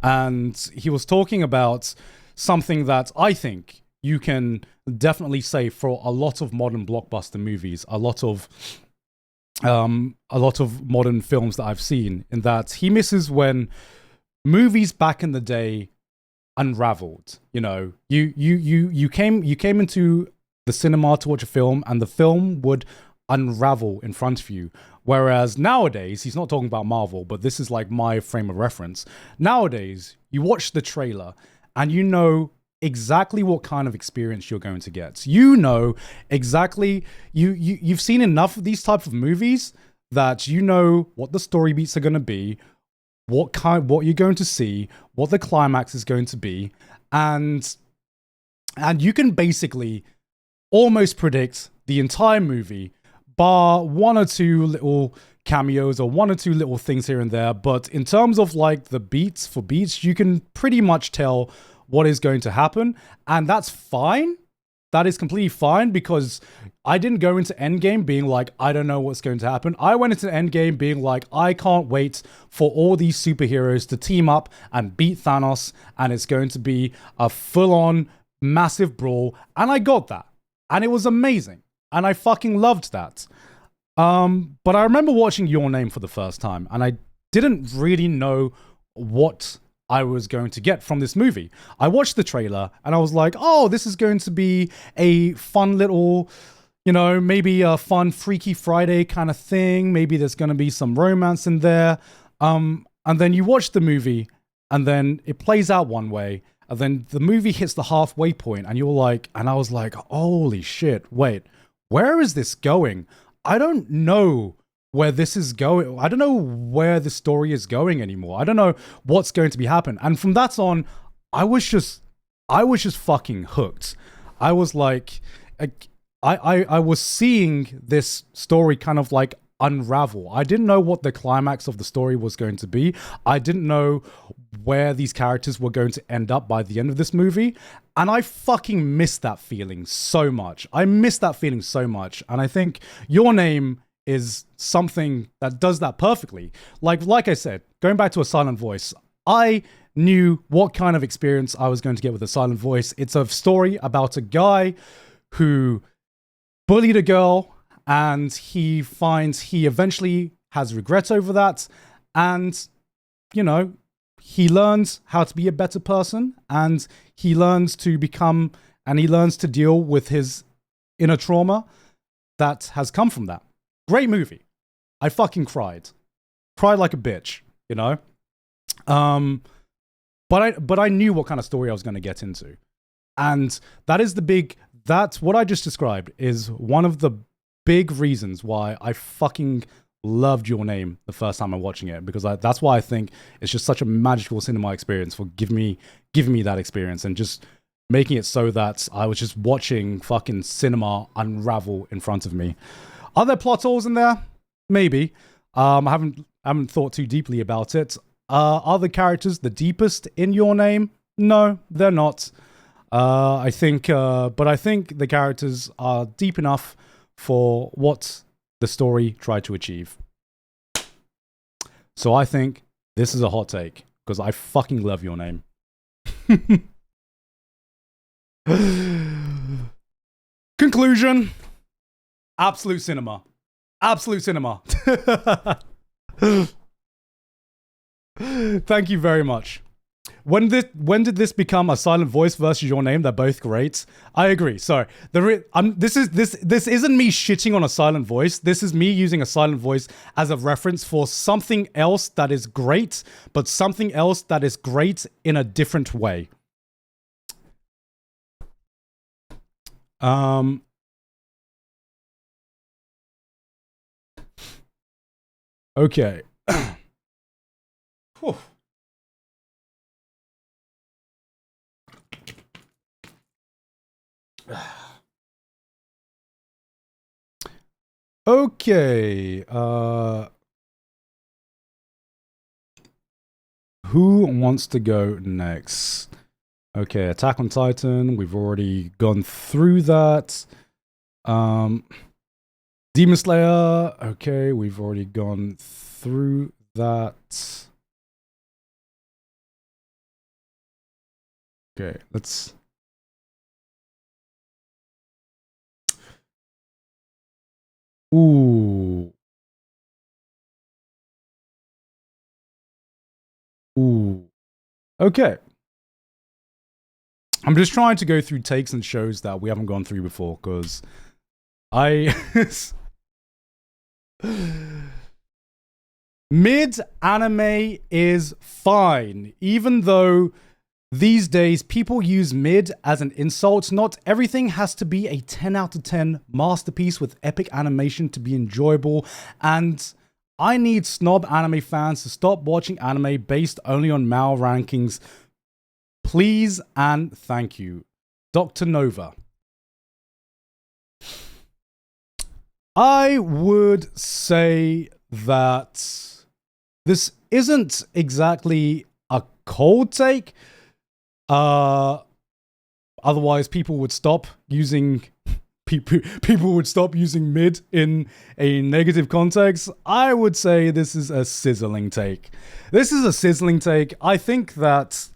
and he was talking about something that I think you can definitely say for a lot of modern blockbuster movies, a lot of modern films that I've seen, in that he misses when movies back in the day unraveled. You know, you came into the cinema to watch a film, and the film would unravel in front of you. Whereas nowadays, he's not talking about Marvel, but this is like my frame of reference. Nowadays, you watch the trailer and you know exactly what kind of experience you're going to get. You know exactly, you've seen enough of these types of movies that you know what the story beats are going to be, what you're going to see, what the climax is going to be, and you can basically almost predict the entire movie, bar one or two little cameos or one or two little things here and there. But in terms of like the beats for beats, you can pretty much tell what is going to happen, and that's fine. That is completely fine, because I didn't go into Endgame being like, I don't know what's going to happen. I went into Endgame being like, I can't wait for all these superheroes to team up and beat Thanos, and it's going to be a full-on massive brawl. And I got that, and it was amazing, and I fucking loved that. But I remember watching Your Name for the first time, and I didn't really know what I was going to get from this movie. I watched the trailer and I was like, oh, this is going to be a fun little, you know, maybe a fun Freaky Friday kind of thing. Maybe there's going to be some romance in there. And then you watch the movie, and then it plays out one way, and then the movie hits the halfway point, and you're like, and I was like, holy shit, wait, where is this going? I don't know where this is going. I don't know where the story is going anymore. I don't know what's going to be happening. And from that on, I was just fucking hooked. I was like, I was seeing this story kind of like unravel. I didn't know what the climax of the story was going to be. I didn't know where these characters were going to end up by the end of this movie. And I fucking missed that feeling so much. I missed that feeling so much. And I think Your Name is something that does that perfectly. Like I said, going back to A Silent Voice, I knew what kind of experience I was going to get with A Silent Voice. It's a story about a guy who bullied a girl, and he finds he eventually has regret over that, and, you know, he learns how to be a better person, and he learns to deal with his inner trauma that has come from that. Great movie. I fucking cried like a bitch, you know. But I knew what kind of story I was going to get into, and that's what I just described is one of the big reasons why I fucking loved Your Name the first time I'm watching it, because that's why I think it's just such a magical cinema experience for giving me that experience and just making it so that I was just watching fucking cinema unravel in front of me. Are there plot holes in there? Maybe. I haven't thought too deeply about it. Are the characters the deepest in Your Name? No, they're not. I think the characters are deep enough for what the story tried to achieve. So I think this is a hot take, because I fucking love Your Name. Conclusion. Absolute cinema. Absolute cinema. Thank you very much. When did this become a silent voice versus your name? They're both great. I agree. Sorry. This isn't me shitting on a silent voice. This is me using a silent voice as a reference for something else that is great, but something else that is great in a different way. Okay. Whew. Okay. Who wants to go next? Okay, Attack on Titan. We've already gone through that. Demon Slayer. Okay, we've already gone through that. Okay, let's... Ooh. Ooh. Okay. I'm just trying to go through takes and shows that we haven't gone through before, because mid anime is fine, even though these days people use mid as an insult. Not everything has to be a 10 out of 10 masterpiece with epic animation to be enjoyable, and I need snob anime fans to stop watching anime based only on Mao rankings. Please and thank you. Dr. Nova. I would say that this isn't exactly a cold take. Otherwise people would stop using people would stop using mid in a negative context. I would say this is a sizzling take. This is a sizzling take. I think that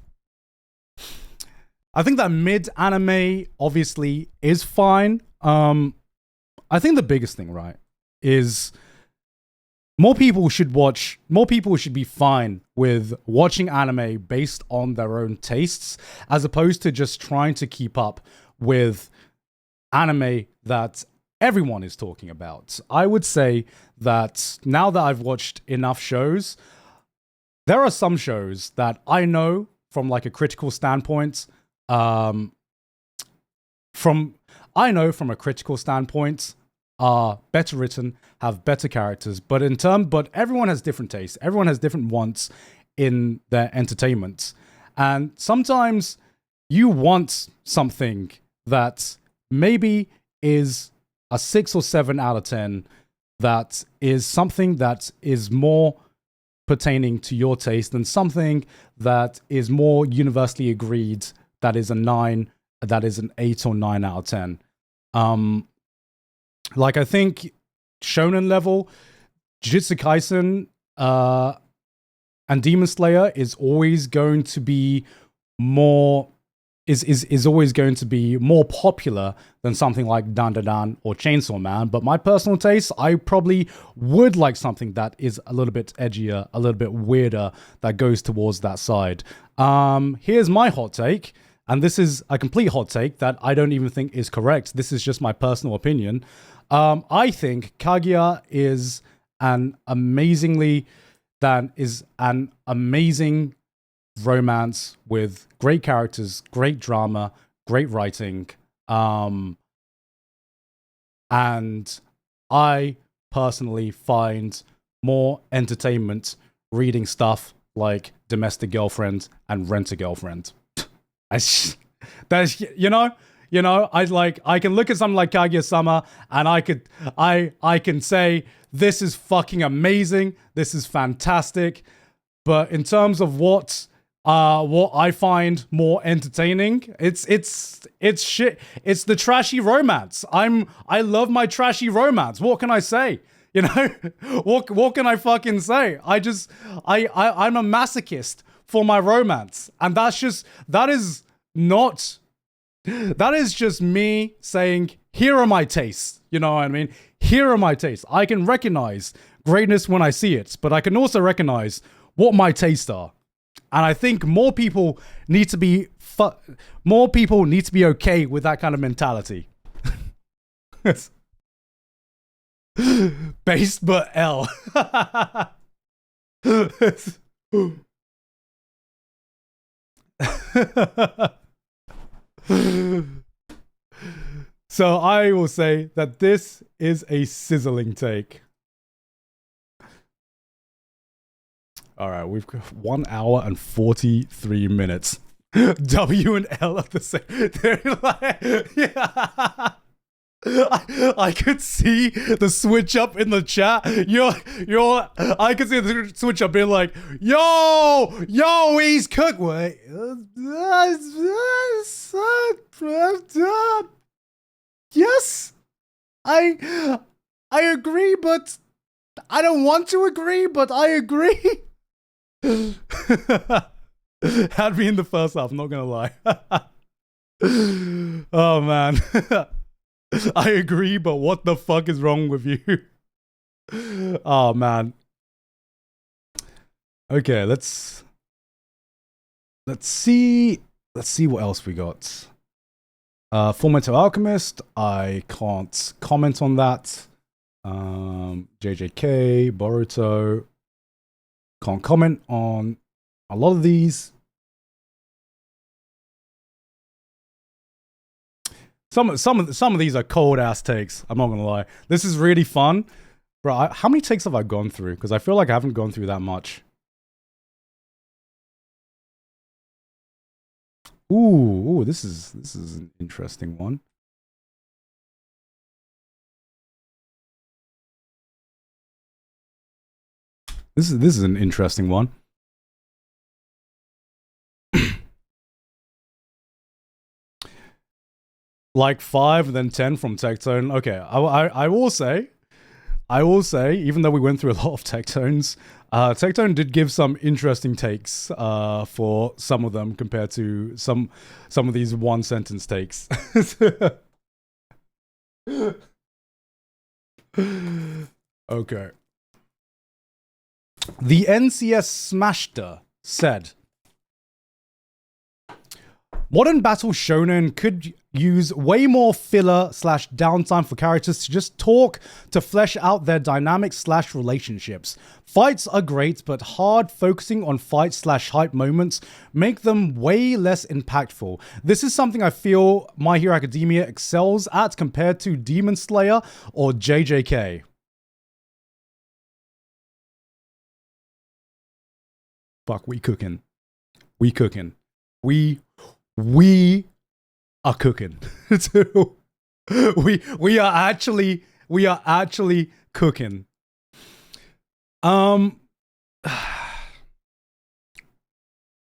mid anime obviously is fine. I think the biggest thing, right, is more people should be fine with watching anime based on their own tastes, as opposed to just trying to keep up with anime that everyone is talking about. I would say that now that I've watched enough shows, there are some shows that I know from like a critical standpoint, from a critical standpoint, are better written, have better characters, but everyone has different tastes. Everyone has different wants in their entertainment. And sometimes you want something that maybe is a 6 or 7 out of 10, that is something that is more pertaining to your taste than something that is more universally agreed that is a 9, that is an 8 or 9 out of 10. Like, I think shonen level, Jujutsu Kaisen and Demon Slayer is always going to be more always going to be more popular than something like Dan Dan Dan or Chainsaw Man. But my personal taste, I probably would like something that is a little bit edgier, a little bit weirder, that goes towards that side. Here's my hot take, and this is a complete hot take that I don't even think is correct. This is just my personal opinion. I think Kaguya is an amazing romance with great characters, great drama, great writing. And I personally find more entertainment reading stuff like Domestic Girlfriend and Rent a Girlfriend. That's, I can look at something like Kaguya-sama and I can say, this is fucking amazing, this is fantastic. But in terms of what I find more entertaining, it's shit. It's the trashy romance. I love my trashy romance. What can I say? You know, what can I fucking say? I'm a masochist for my romance, and that is not That is just me saying, here are my tastes. You know what I mean? Here are my tastes. I can recognize greatness when I see it, but I can also recognize what my tastes are. And I think more people need to be okay with that kind of mentality. Based but L. So I will say that this is a sizzling take. All right, we've got 1 hour and 43 minutes. W and L at the same. They're like, yeah. I could see the switch up in the chat. I could see the switch up being like, yo, he's cooked. Wait, yes, I agree, but I don't want to agree, but I agree. Had me in the first half, not gonna lie. Oh man. I agree, but what the fuck is wrong with you? Oh man. Okay, let's see what else we got. Fullmetal Alchemist, I can't comment on that. JJK, Boruto, can't comment on a lot of these. Some of these are cold ass takes. I'm not gonna lie. This is really fun, bro. How many takes have I gone through? Because I feel like I haven't gone through that much. Ooh, this is an interesting one. This is an interesting one. Like 5 and then 10 from Tectone. Okay, I will say, even though we went through a lot of Tectones, Tectone did give some interesting takes for some of them compared to some of these one sentence takes. Okay. The NCS Smashter said, modern battle shonen could use way more filler/downtime for characters to just talk to flesh out their dynamics/relationships. Fights are great, but hard focusing on fight/hype moments make them way less impactful. This is something I feel My Hero Academia excels at compared to Demon Slayer or JJK. Fuck, we cooking. We cooking. We are cooking. we are actually cooking.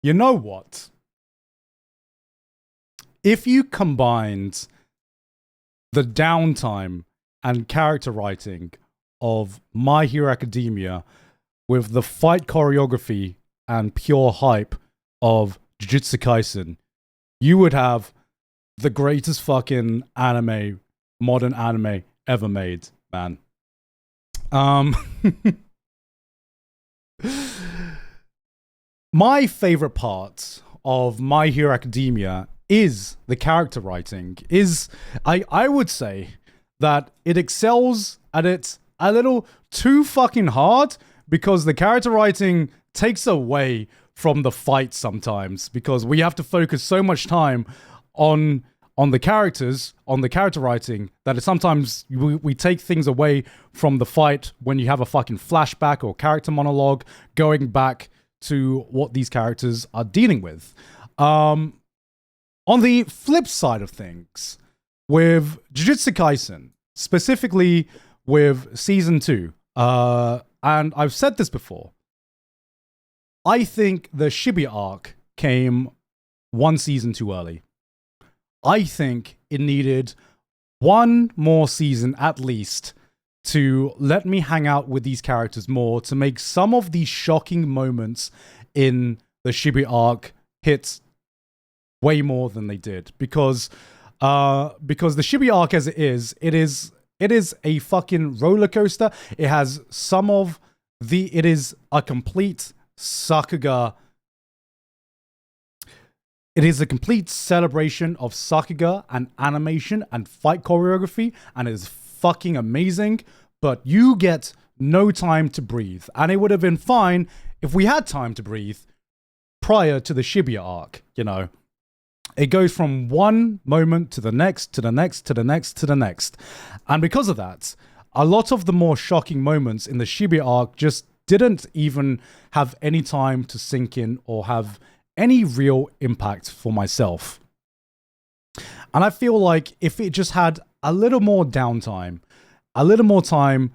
You know what? If you combined the downtime and character writing of My Hero Academia with the fight choreography and pure hype of Jujutsu Kaisen, you would have the greatest fucking anime, modern anime ever made, man. My favorite part of My Hero Academia is the character writing. I would say that it excels at it a little too fucking hard, because the character writing takes away from the fight sometimes, because we have to focus so much time on the characters, on the character writing, that sometimes we take things away from the fight when you have a fucking flashback or character monologue going back to what these characters are dealing with. On the flip side of things, with Jujutsu Kaisen, specifically with Season 2, and I've said this before, I think the Shibuya arc came one season too early. I think it needed one more season at least to let me hang out with these characters more, to make some of these shocking moments in the Shibuya arc hit way more than they did because the Shibuya arc as it is a fucking roller coaster. It has it is a complete Sakuga. It is a complete celebration of Sakuga and animation and fight choreography, and it is fucking amazing. But you get no time to breathe, and it would have been fine if we had time to breathe prior to the Shibuya arc. You know, it goes from one moment to the next, to the next, to the next, to the next, and because of that, a lot of the more shocking moments in the Shibuya arc just didn't even have any time to sink in or have any real impact for myself. And I feel like if it just had a little more downtime, a little more time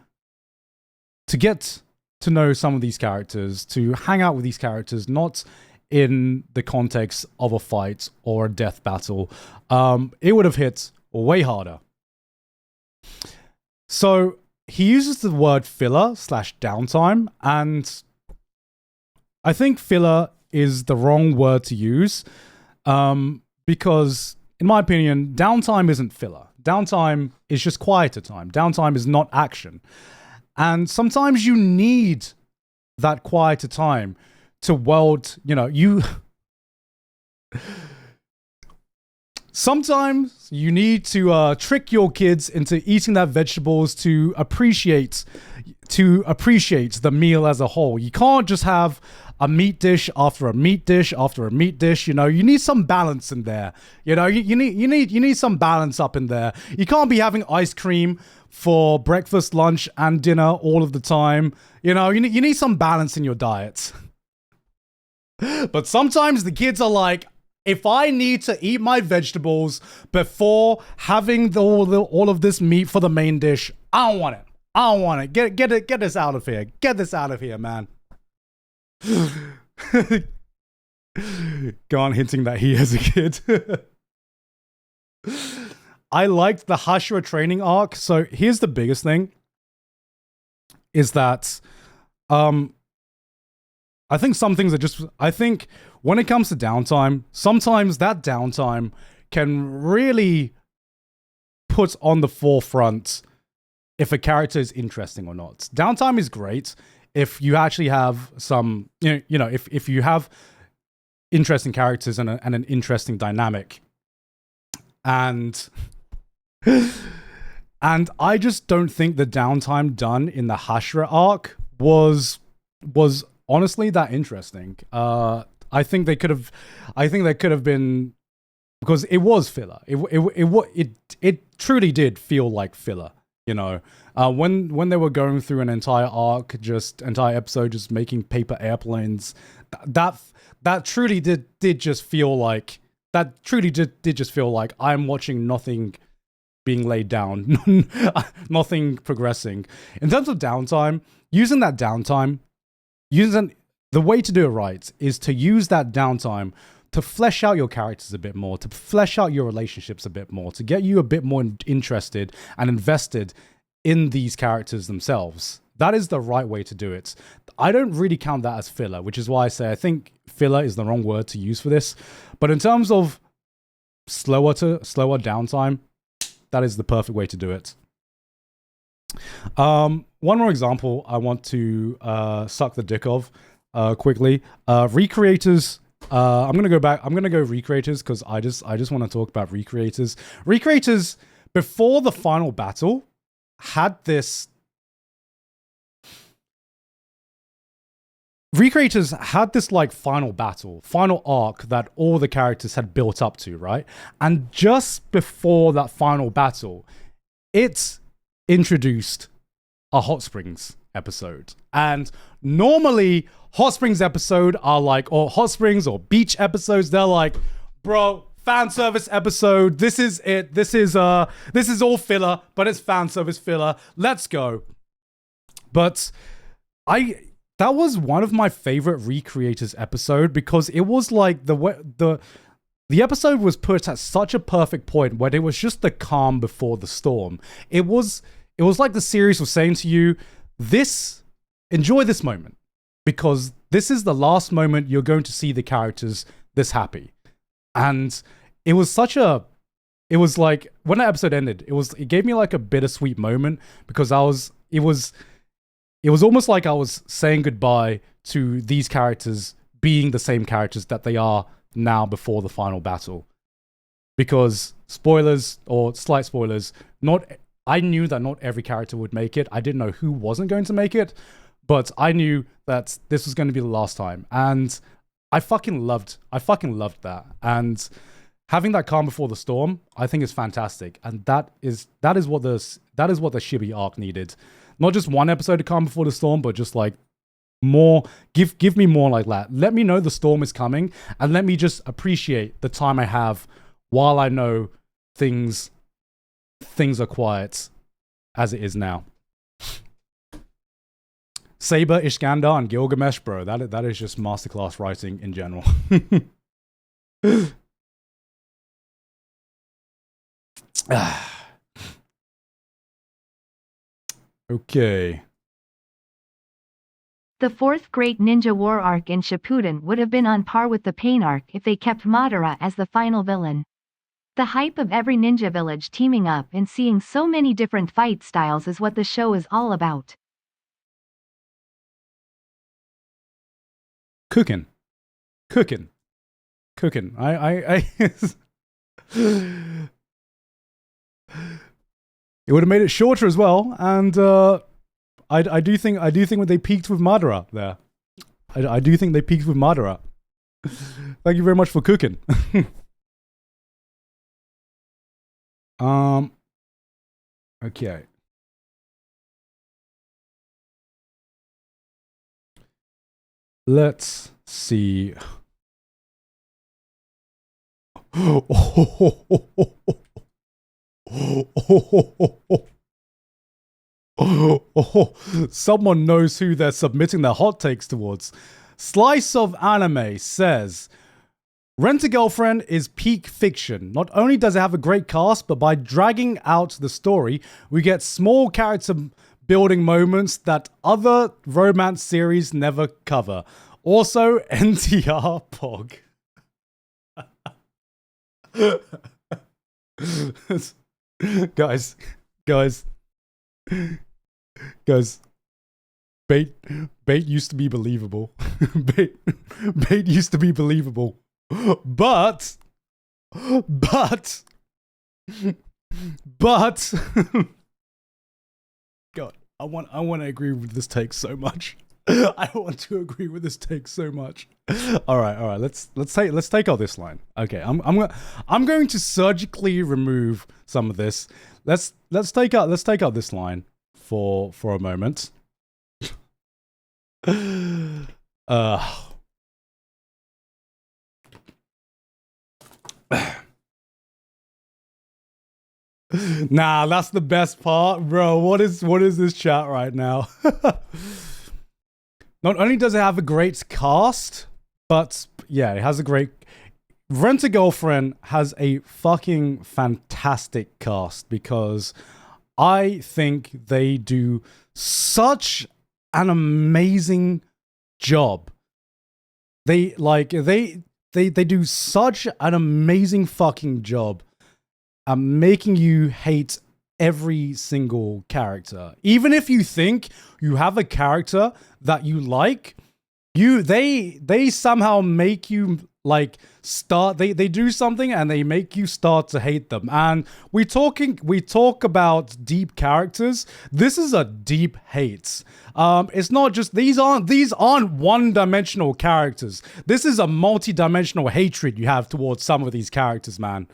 to get to know some of these characters, to hang out with these characters, not in the context of a fight or a death battle, it would have hit way harder. So he uses the word filler / downtime, and I think filler is the wrong word to use, because in my opinion, downtime isn't filler. Downtime is just quieter time. Downtime is not action. And sometimes you need that quieter time to sometimes you need to trick your kids into eating their vegetables to appreciate the meal as a whole. You can't just have a meat dish after a meat dish after a meat dish. You know, you need some balance in there. You know, you need some balance up in there. You can't be having ice cream for breakfast, lunch, and dinner all of the time. You know, you need some balance in your diet. But sometimes the kids are like, if I need to eat my vegetables before having all of this meat for the main dish, I don't want it. I don't want it. Get this out of here. Get this out of here, man. Go on hinting that he is a kid. I liked the Hashira training arc. So here's the biggest thing. Is that I think some things are just, I think when it comes to downtime, sometimes that downtime can really put on the forefront if a character is interesting or not. Downtime is great if you actually have some, if you have interesting characters and an interesting dynamic. And I just don't think the downtime done in the Hashira arc was honestly that interesting. I think they could have been, because it was filler. It truly did feel like filler. You know, when they were going through an entire arc, entire episode, just making paper airplanes, that truly did just feel like I'm watching nothing being laid down, nothing progressing. In terms of downtime, the way to do it right is to use that downtime to flesh out your characters a bit more, to flesh out your relationships a bit more, to get you a bit more interested and invested in these characters themselves. That is the right way to do it. I don't really count that as filler, which is why I say I think filler is the wrong word to use for this. But in terms of slower downtime, that is the perfect way to do it. One more example I want to suck the dick of quickly. Recreators. I'm gonna go recreators because I just want to talk about recreators. Recreators before the final battle had this. Recreators had this like final arc that all the characters had built up to, right? And just before that final battle, it introduced a Hot Springs episode. And normally Hot Springs episode are like, or Hot Springs or beach episodes, they're like, bro, fan service episode, this is it. This is all filler, but it's fan service filler. Let's go. But that was one of my favorite Recreators episode because it was like the episode was put at such a perfect point where it was just the calm before the storm. It was like the series was saying to you, enjoy this moment because this is the last moment you're going to see the characters this happy. And it was such a, it was like when that episode ended, it gave me like a bittersweet moment because it was almost like I was saying goodbye to these characters being the same characters that they are now before the final battle. Because spoilers or slight spoilers, I knew that not every character would make it. I didn't know who wasn't going to make it, but I knew that this was going to be the last time. And I fucking loved that. And having that calm before the storm, I think is fantastic. And that is what the Shibi arc needed. Not just one episode of Calm Before the Storm, but just like more, give me more like that. Let me know the storm is coming and let me just appreciate the time I have while I know things are quiet as it is now. Saber, Iskandar, and Gilgamesh, bro. That is just masterclass writing in general. Okay. The fourth Great Ninja War arc in Shippuden would have been on par with the Pain arc if they kept Madara as the final villain. The hype of every ninja village teaming up and seeing so many different fight styles is what the show is all about. Cooking. I It would have made it shorter as well, and I do think when they peaked with Madara there. I do think they peaked with Madara. Thank you very much for cooking. Okay. Let's see. Someone knows who they're submitting their hot takes towards. Slice of Anime says, Rent-A-Girlfriend is peak fiction. Not only does it have a great cast, but by dragging out the story, we get small character building moments that other romance series never cover. Also, NTR Pog. Guys, bait used to be believable. bait used to be believable, but God, I want to agree with this take so much. I want to agree with this take so much. All right. Let's take out this line. Okay, I'm going to surgically remove some of this. Let's take out this line for a moment. Nah, that's the best part, bro. What is this chat right now? Not only does it have a great cast, but yeah, it has a great... Rent-A-Girlfriend has a fucking fantastic cast because I think they do such an amazing job. They do such an amazing fucking job at making you hate every single character. Even if you think you have a character that you like, they somehow make you like start, they do something and they make you start to hate them. And we talk about deep characters. This is a deep hate. It's not just, these aren't one-dimensional characters. This is a multi-dimensional hatred you have towards some of these characters, man.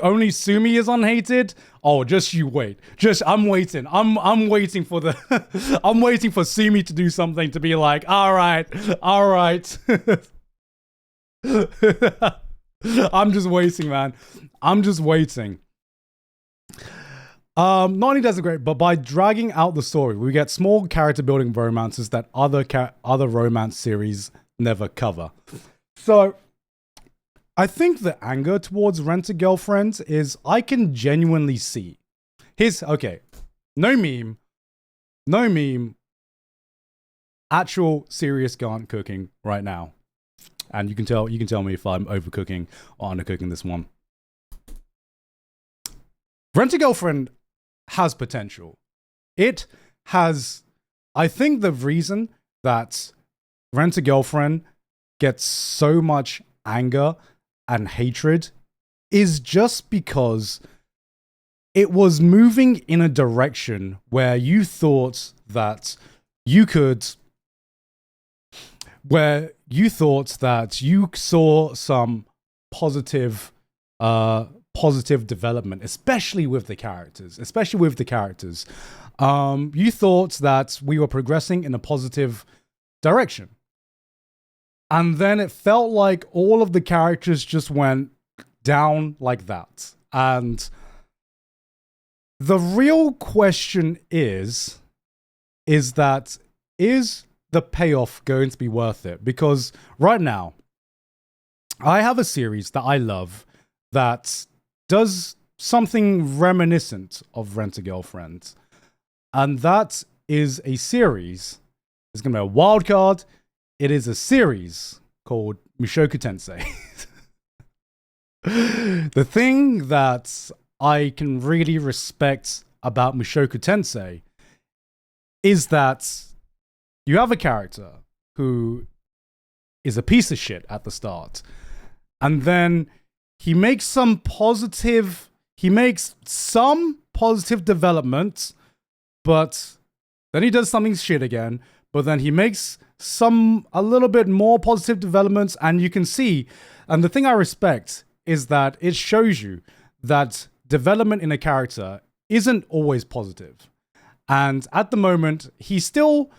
Only Sumi is unhated? Oh, just you wait. I'm waiting. I'm waiting for the I'm waiting for Sumi to do something to be like, all right. I'm just waiting, man. I'm just waiting. Not only does it great, but by dragging out the story, we get small character building romances that other romance series never cover. So I think the anger towards Rent-A-Girlfriend is I can genuinely see. Okay, no meme, actual serious Garnt cooking right now. And you can tell me if I'm overcooking or undercooking this one. Rent-A-Girlfriend has potential. It has, I think the reason that Rent-A-Girlfriend gets so much anger and hatred is just because it was moving in a direction where you thought that you saw some positive development, especially with the characters. You thought that we were progressing in a positive direction. And then it felt like all of the characters just went down like that. And the real question is the payoff going to be worth it? Because right now, I have a series that I love that does something reminiscent of Rent-A-Girlfriend. And that is a series. It's going to be a wild card. It is a series called Mushoku Tensei. The thing that I can really respect about Mushoku Tensei is that you have a character who is a piece of shit at the start. And then he makes some positive development, but then he does something shit again, but then he makes a little bit more positive developments, and you can see, and the thing I respect is that it shows you that development in a character isn't always positive. And at the moment, he's still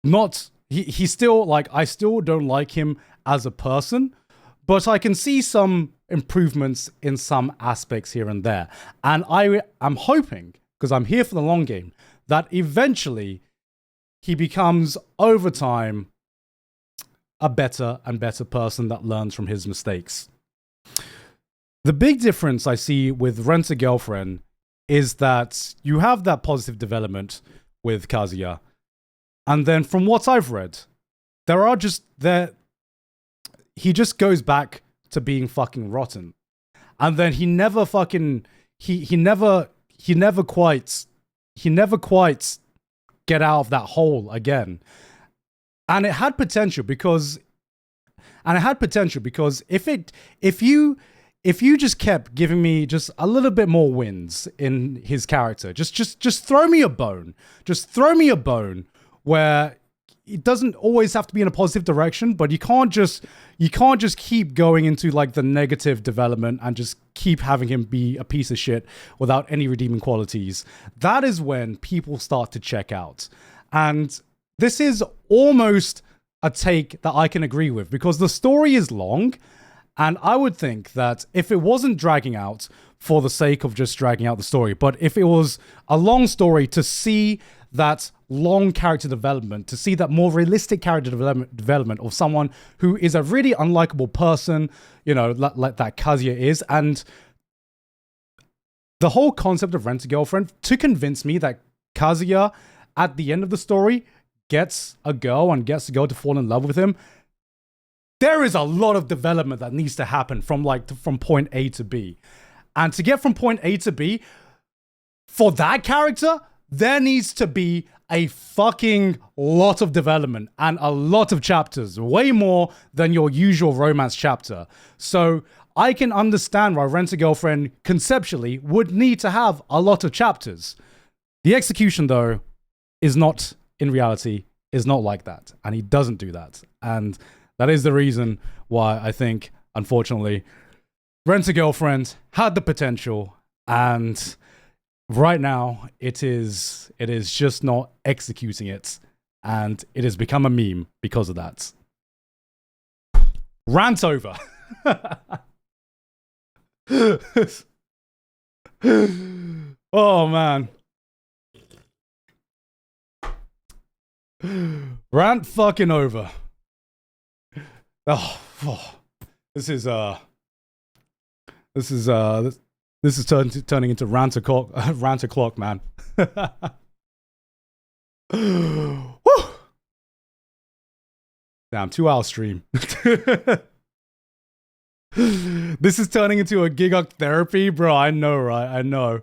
not, he's still like, I still don't like him as a person, but I can see some improvements in some aspects here and there. And I am hoping, because I'm here for the long game, that eventually he becomes, over time, a better and better person that learns from his mistakes. The big difference I see with Rent-A-Girlfriend is that you have that positive development with Kazuya. And then from what I've read, he just goes back to being fucking rotten. And then he never fucking, he never quite get out of that hole again. And it had potential because if you just kept giving me just a little bit more wins in his character, just throw me a bone. Just throw me a bone where it doesn't always have to be in a positive direction, but you can't just keep going into like the negative development and just keep having him be a piece of shit without any redeeming qualities. That is when people start to check out. And this is almost a take that I can agree with, because the story is long. And I would think that if it wasn't dragging out for the sake of just dragging out the story, but if it was a long story, to see that long character development, to see that more realistic character development of someone who is a really unlikable person, like that Kazuya is, and the whole concept of Rent-A-Girlfriend, to convince me that Kazuya, at the end of the story, gets a girl and gets the girl to fall in love with him. There is a lot of development that needs to happen from point A to B. And to get from point A to B, for that character, there needs to be a fucking lot of development and a lot of chapters, way more than your usual romance chapter. So I can understand why Rent-A-Girlfriend conceptually would need to have a lot of chapters. The execution, though, is not, in reality, is not like that. And he doesn't do that. And that is the reason why I think, unfortunately, Rent-A-Girlfriend had the potential, and right now it is just not executing it, and it has become a meme because of that. Rant over. Oh man. Rant fucking over. Oh, this is turning into rant o'clock, man. Woo! Damn, 2 hour stream. This is turning into a gigok therapy, bro. I know, right? I know.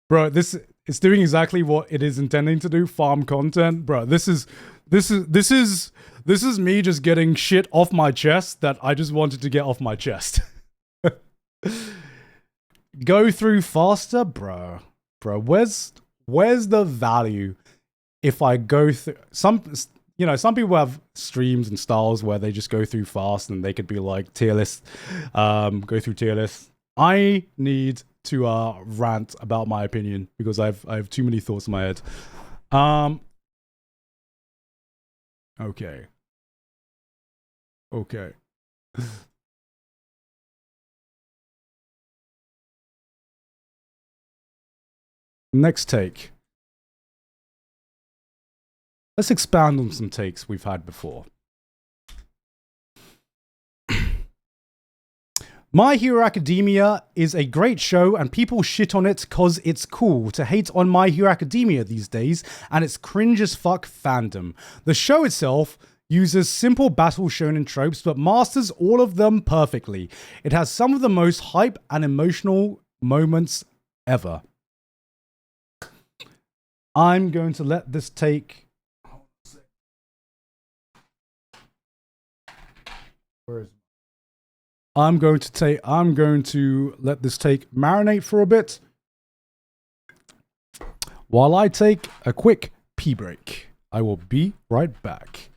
Bro, this it's doing exactly what it is intending to do, farm content. Bro, this is me just getting shit off my chest that I just wanted to get off my chest. Go through faster, bro. Bro, where's the value if I go through some people have streams and styles where they just go through fast and they could be like tier list, go through tier list. I need to rant about my opinion because I have too many thoughts in my head. Okay. Next take. Let's expand on some takes we've had before. My Hero Academia is a great show and people shit on it cause it's cool to hate on My Hero Academia these days and it's cringe as fuck fandom. The show itself uses simple battle shonen tropes but masters all of them perfectly. It has some of the most hype and emotional moments ever. I'm going to let this take... Where is it? I'm going to let this take marinate for a bit while I take a quick pee break. I will be right back.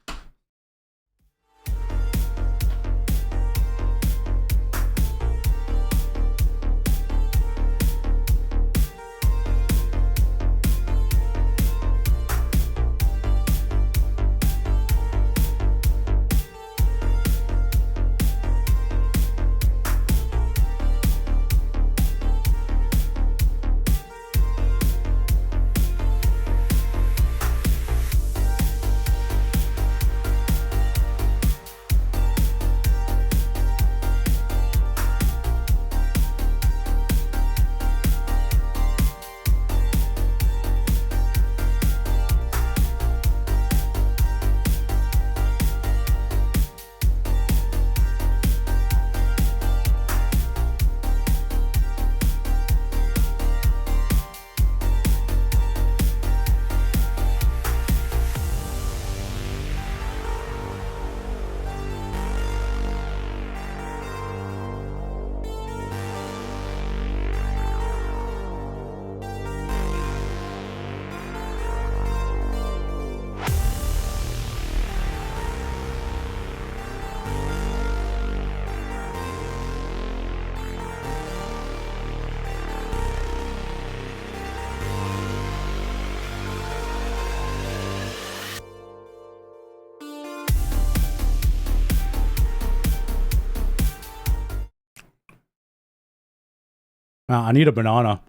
I need a banana.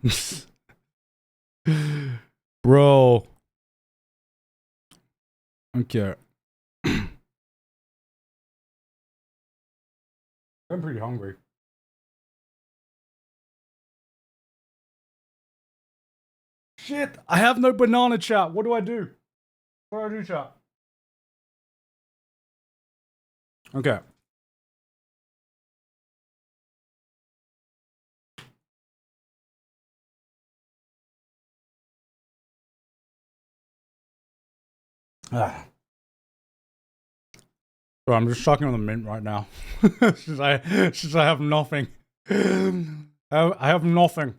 Bro. Okay. I'm pretty hungry. Shit, I have no banana, chat. What do I do? What do I do, chat? Okay. Ah. Bro, I'm just sucking on the mint right now. since I have nothing. I have nothing.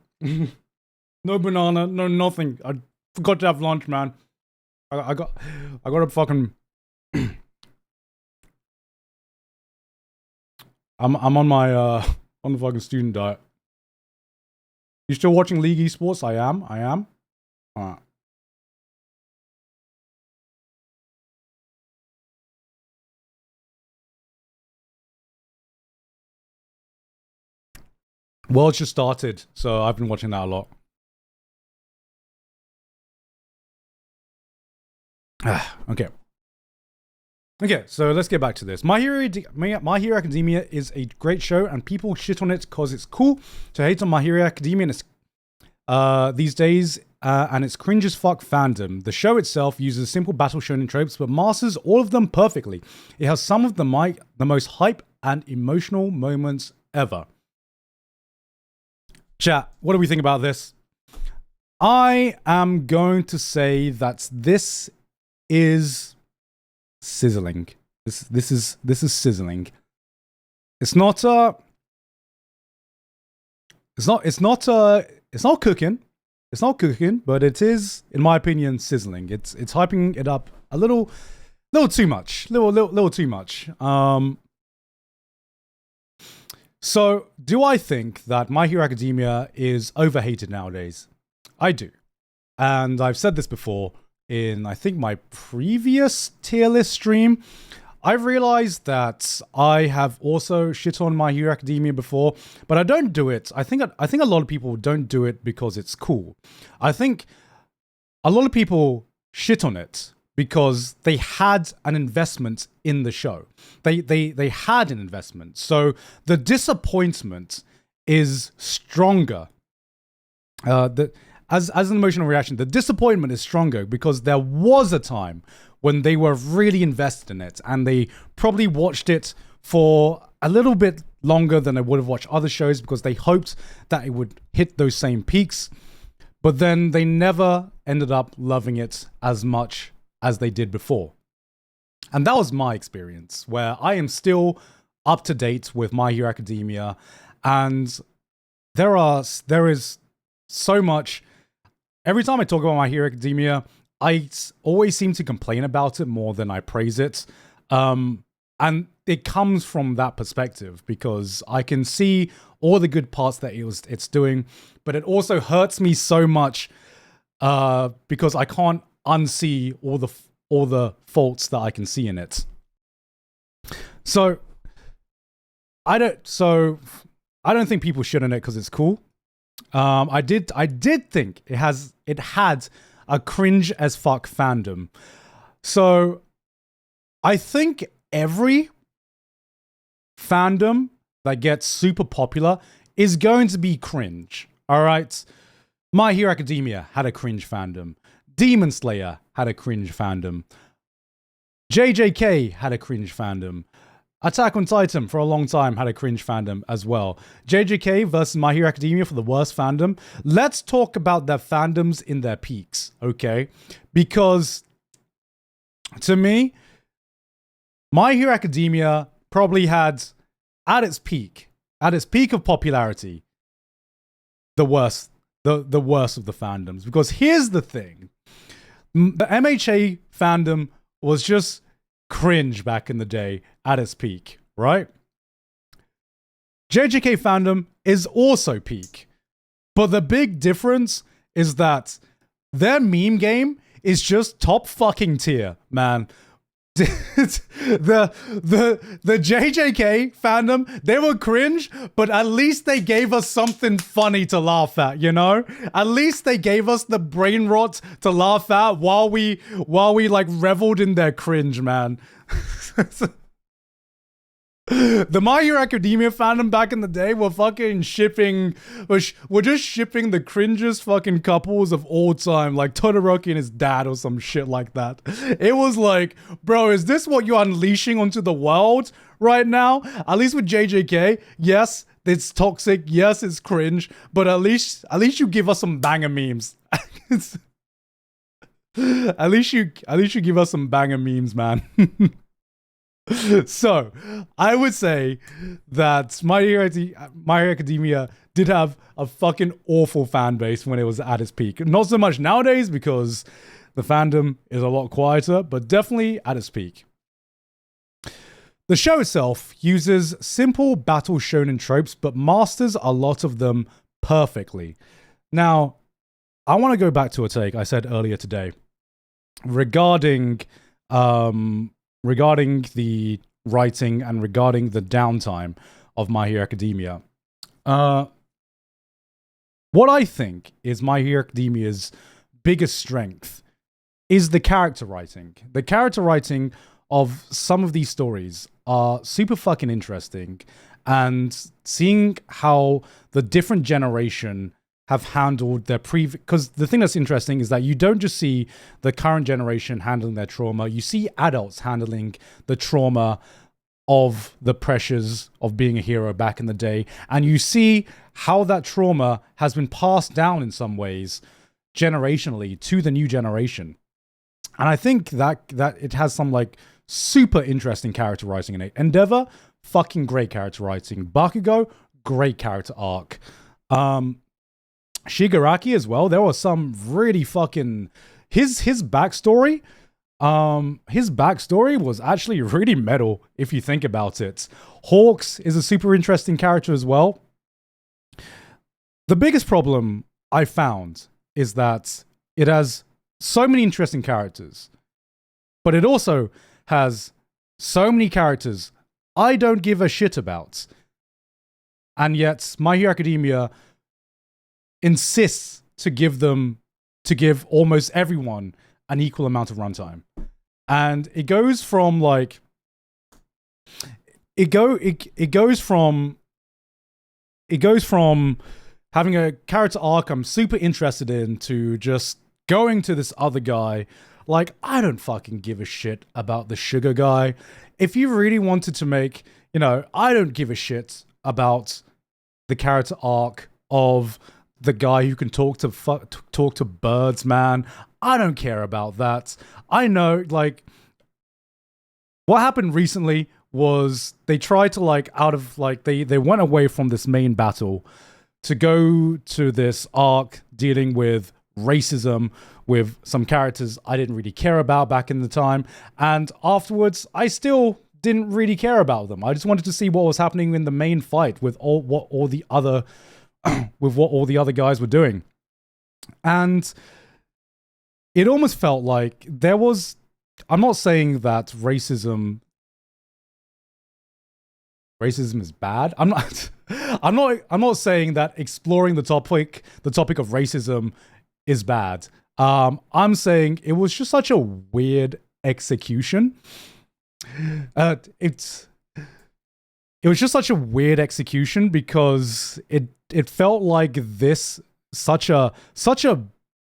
No banana, no nothing. I forgot to have lunch, man. I got a fucking... I'm on my on the fucking student diet. You still watching League Esports? I am. Alright. Well, it's just started, so I've been watching that a lot. Okay. Okay, so let's get back to this. My Hero Academia is a great show, and people shit on it because it's cool to hate on My Hero Academia. And it's, these days, and its cringe as fuck fandom. The show itself uses simple battle shonen tropes, but masters all of them perfectly. It has some of the most hype and emotional moments ever. Chat, what do we think about this? I am going to say that this is sizzling. This is sizzling. It's not cooking. It's not cooking, but it is, in my opinion, sizzling. It's hyping it up a little too much. Little too much. So, do I think that My Hero Academia is overhated nowadays? I do. And I've said this before in, I think, my previous tier list stream. I've realized that I have also shit on My Hero Academia before, but I don't do it. I think a lot of people don't do it because it's cool. I think a lot of people shit on it because they had an investment in the show. They had an investment. So the disappointment is stronger. As an emotional reaction, the disappointment is stronger because there was a time when they were really invested in it and they probably watched it for a little bit longer than they would have watched other shows because they hoped that it would hit those same peaks. But then they never ended up loving it as much as they did before. And that was my experience, where I am still up to date with My Hero Academia, and there is so much. Every time I talk about My Hero Academia, I always seem to complain about it more than I praise it. And it comes from that perspective because I can see all the good parts that it's doing, but it also hurts me so much because I can't unsee all the faults that I can see in it. So I don't think people shit on it because it's cool. I did think it had a cringe as fuck fandom. So I think every fandom that gets super popular is going to be cringe. All right. My Hero Academia had a cringe fandom. Demon Slayer had a cringe fandom. JJK had a cringe fandom. Attack on Titan for a long time had a cringe fandom as well. JJK versus My Hero Academia for the worst fandom. Let's talk about their fandoms in their peaks, okay? Because to me, My Hero Academia probably had at its peak of popularity, the worst of the fandoms. Because here's the thing. The MHA fandom was just cringe back in the day at its peak, right? JJK fandom is also peak. But the big difference is that their meme game is just top fucking tier, man. the JJK fandom, they were cringe, but at least they gave us something funny to laugh at, you know? At least they gave us the brain rot to laugh at while we like reveled in their cringe, man. The My Hero Academia fandom back in the day were fucking we're just shipping the cringiest fucking couples of all time, like Todoroki and his dad or some shit like that. It was like, bro, is this what you're unleashing onto the world right now? At least with JJK, yes, it's toxic, yes, it's cringe, but at least you give us some banger memes. At least you give us some banger memes, man. So, I would say that My Hero Academia did have a fucking awful fan base when it was at its peak. Not so much nowadays because the fandom is a lot quieter, but definitely at its peak. The show itself uses simple battle shonen tropes, but masters a lot of them perfectly. Now, I want to go back to a take I said earlier today regarding the writing and regarding the downtime of My Hero Academia. What I think is My Hero Academia's biggest strength is the character writing. The character writing of some of these stories are super fucking interesting, and seeing how the different generation have handled their previous, because the thing that's interesting is that you don't just see the current generation handling their trauma, you see adults handling the trauma of the pressures of being a hero back in the day, and you see how that trauma has been passed down in some ways generationally to the new generation. And I think that it has some like super interesting character writing in it. Endeavor, fucking great character writing. Bakugo, great character arc. Shigaraki as well. There was some really fucking his backstory. His backstory was actually really metal if you think about it. Hawks is a super interesting character as well. The biggest problem I found is that it has so many interesting characters, but it also has so many characters I don't give a shit about. And yet My Hero Academia insists to give almost everyone an equal amount of runtime. And it goes from like it goes from having a character arc I'm super interested in to just going to this other guy. Like, I don't fucking give a shit about the sugar guy. If you really wanted to make, I don't give a shit about the character arc of the guy who can talk to birds, man. I don't care about that. I know, like, what happened recently was they tried to they went away from this main battle to go to this arc dealing with racism with some characters I didn't really care about back in the time, and afterwards I still didn't really care about them. I just wanted to see what was happening in the main fight with what all the other guys were doing. And it almost felt like there was, I'm not saying that racism is bad. I'm not saying that exploring the topic of racism is bad. I'm saying it was just such a weird execution. It was just such a weird execution because it felt like such a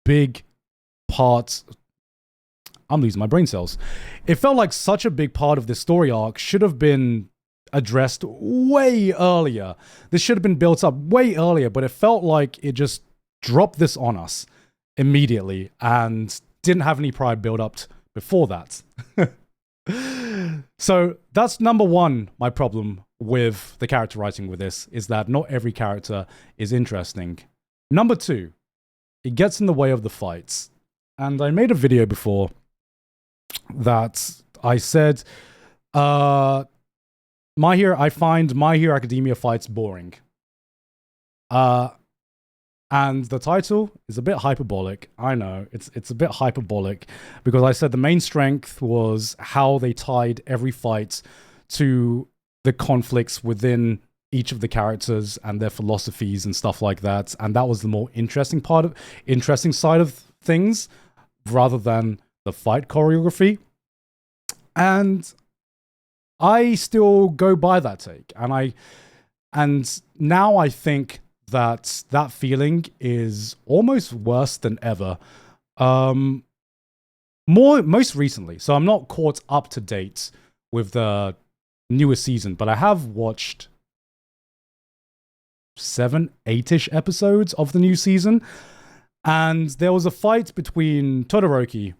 big part. I'm losing my brain cells. It felt like such a big part of this story arc should have been addressed way earlier. This should have been built up way earlier, but it felt like it just dropped this on us immediately and didn't have any prior build up before that. So that's number one, my problem with the character writing with this, is that not every character is interesting. Number two, it gets in the way of the fights. And I made a video before that I said, I find My Hero Academia fights boring. And the title is a bit hyperbolic. I know, it's a bit hyperbolic because I said the main strength was how they tied every fight to the conflicts within each of the characters and their philosophies and stuff like that. And that was the more interesting side of things rather than the fight choreography. And I still go by that take. And now I think that feeling is almost worse than ever. Most recently, so I'm not caught up to date with the newest season, but I have watched 7-8ish episodes of the new season, and there was a fight between Todoroki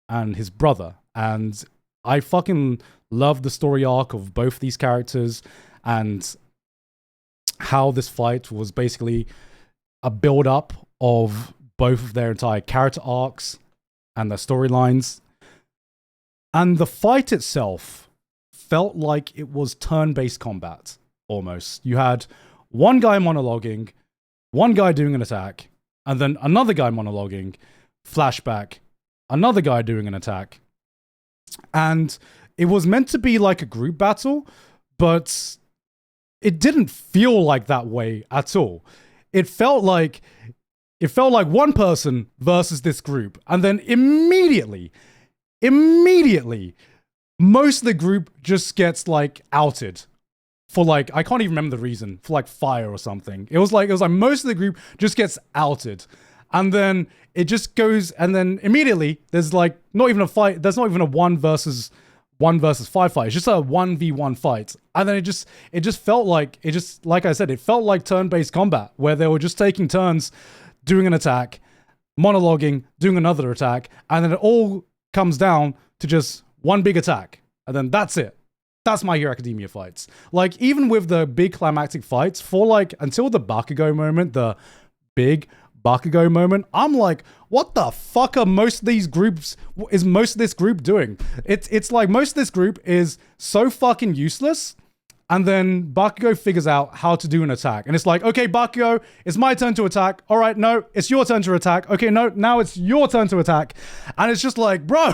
and his brother, and I fucking love the story arc of both these characters and how this fight was basically a build-up of both of their entire character arcs and their storylines. And the fight itself felt like it was turn-based combat, almost. You had one guy monologuing, one guy doing an attack, and then another guy monologuing, flashback, another guy doing an attack. And it was meant to be like a group battle, but it didn't feel like that way at all. It felt like one person versus this group, and then immediately, most of the group just gets like outed for like, I can't even remember the reason, for like fire or something. It was like most of the group just gets outed. And then it just goes, and then immediately there's like not even a fight. There's not even a 1 versus 5 fight. It's just a 1v1 fight. And then it just felt like, like I said, it felt like turn-based combat where they were just taking turns doing an attack, monologuing, doing another attack. And then it all comes down to just one big attack. And then that's it. That's My Hero Academia fights. Like, even with the big climactic fights, for like, until the Bakugo moment, the big Bakugo moment, I'm like, what the fuck are most of this group doing? It's like most of this group is so fucking useless, and then Bakugo figures out how to do an attack. And it's like, okay, Bakugo, it's my turn to attack. All right, no, it's your turn to attack. Okay, no, now it's your turn to attack. And it's just like, bro...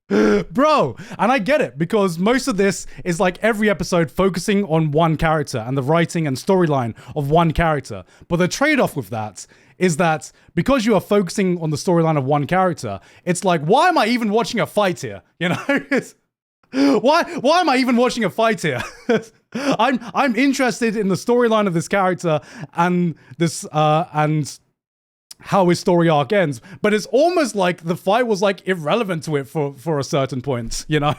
Bro, and I get it, because most of this is like every episode focusing on one character and the writing and storyline of one character. But the trade-off with that is that because you are focusing on the storyline of one character, it's like, why am I even watching a fight here? You know, why am I even watching a fight here? I'm interested in the storyline of this character and this and how his story arc ends, but it's almost like the fight was like irrelevant to it for a certain point, you know.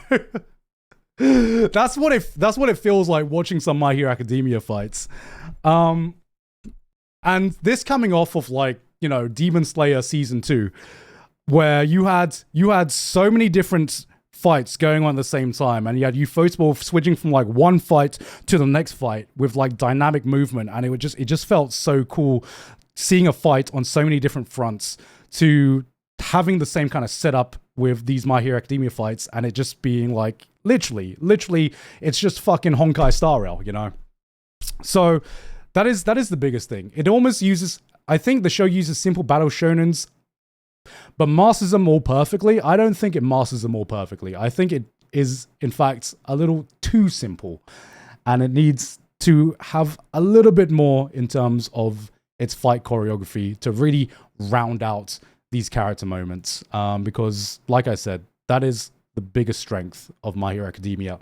That's what it feels like watching some My Hero Academia fights. And this coming off of, like, you know, Demon Slayer season 2, where you had so many different fights going on at the same time, and you had Ufotable switching from like one fight to the next fight with like dynamic movement, and it just felt so cool seeing a fight on so many different fronts, to having the same kind of setup with these My Hero Academia fights, and it just being like, literally, it's just fucking Honkai Star Rail, you know? So that is the biggest thing. It almost uses, I think the show uses simple battle shonens, but masters them all perfectly. I don't think it masters them all perfectly. I think it is, in fact, a little too simple, and it needs to have a little bit more in terms of its fight choreography to really round out these character moments. Because, like I said, that is the biggest strength of My Hero Academia.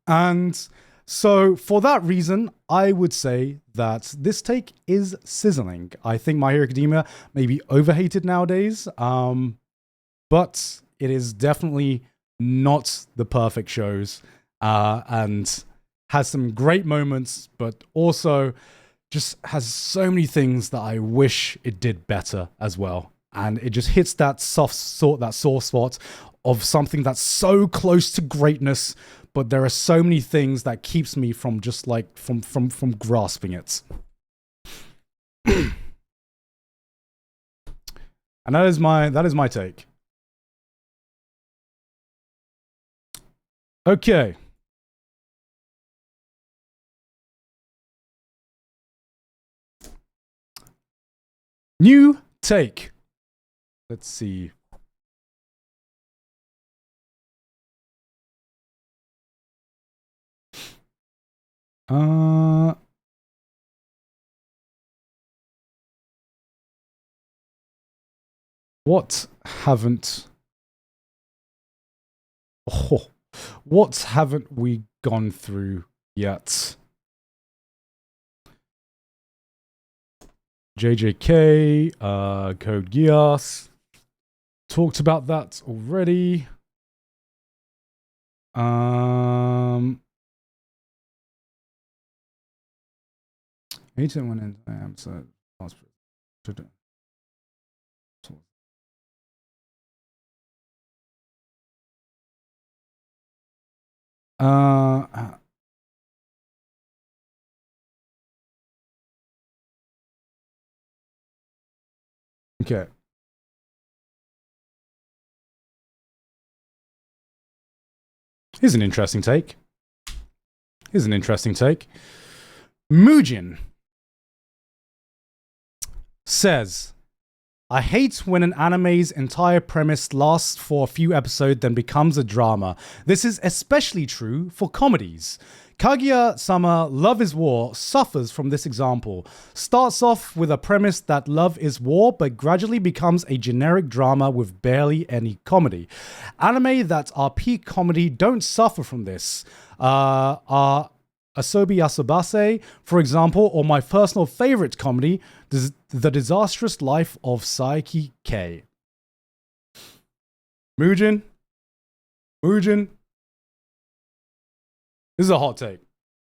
And so, for that reason, I would say that this take is sizzling. I think My Hero Academia may be overhated nowadays, but it is definitely not the perfect shows, and has some great moments, but also just has so many things that I wish it did better as well. And it just hits that sore spot of something that's so close to greatness, but there are so many things that keeps me from just like from grasping it. And that is my take. Okay. New take. Let's see. What haven't we gone through yet? JJK, Code Geass. Talked about that already. Agent went in. I am so. Okay. Here's an interesting take. Mugen says, I hate when an anime's entire premise lasts for a few episodes then becomes a drama. This is especially true for comedies. Kaguya-sama Love is War suffers from this example. Starts off with a premise that love is war, but gradually becomes a generic drama with barely any comedy. Anime that are peak comedy don't suffer from this. Are Asobi Yasubase, for example, or my personal favorite comedy, The Disastrous Life of Saiki K. Mugen. This is a hot take.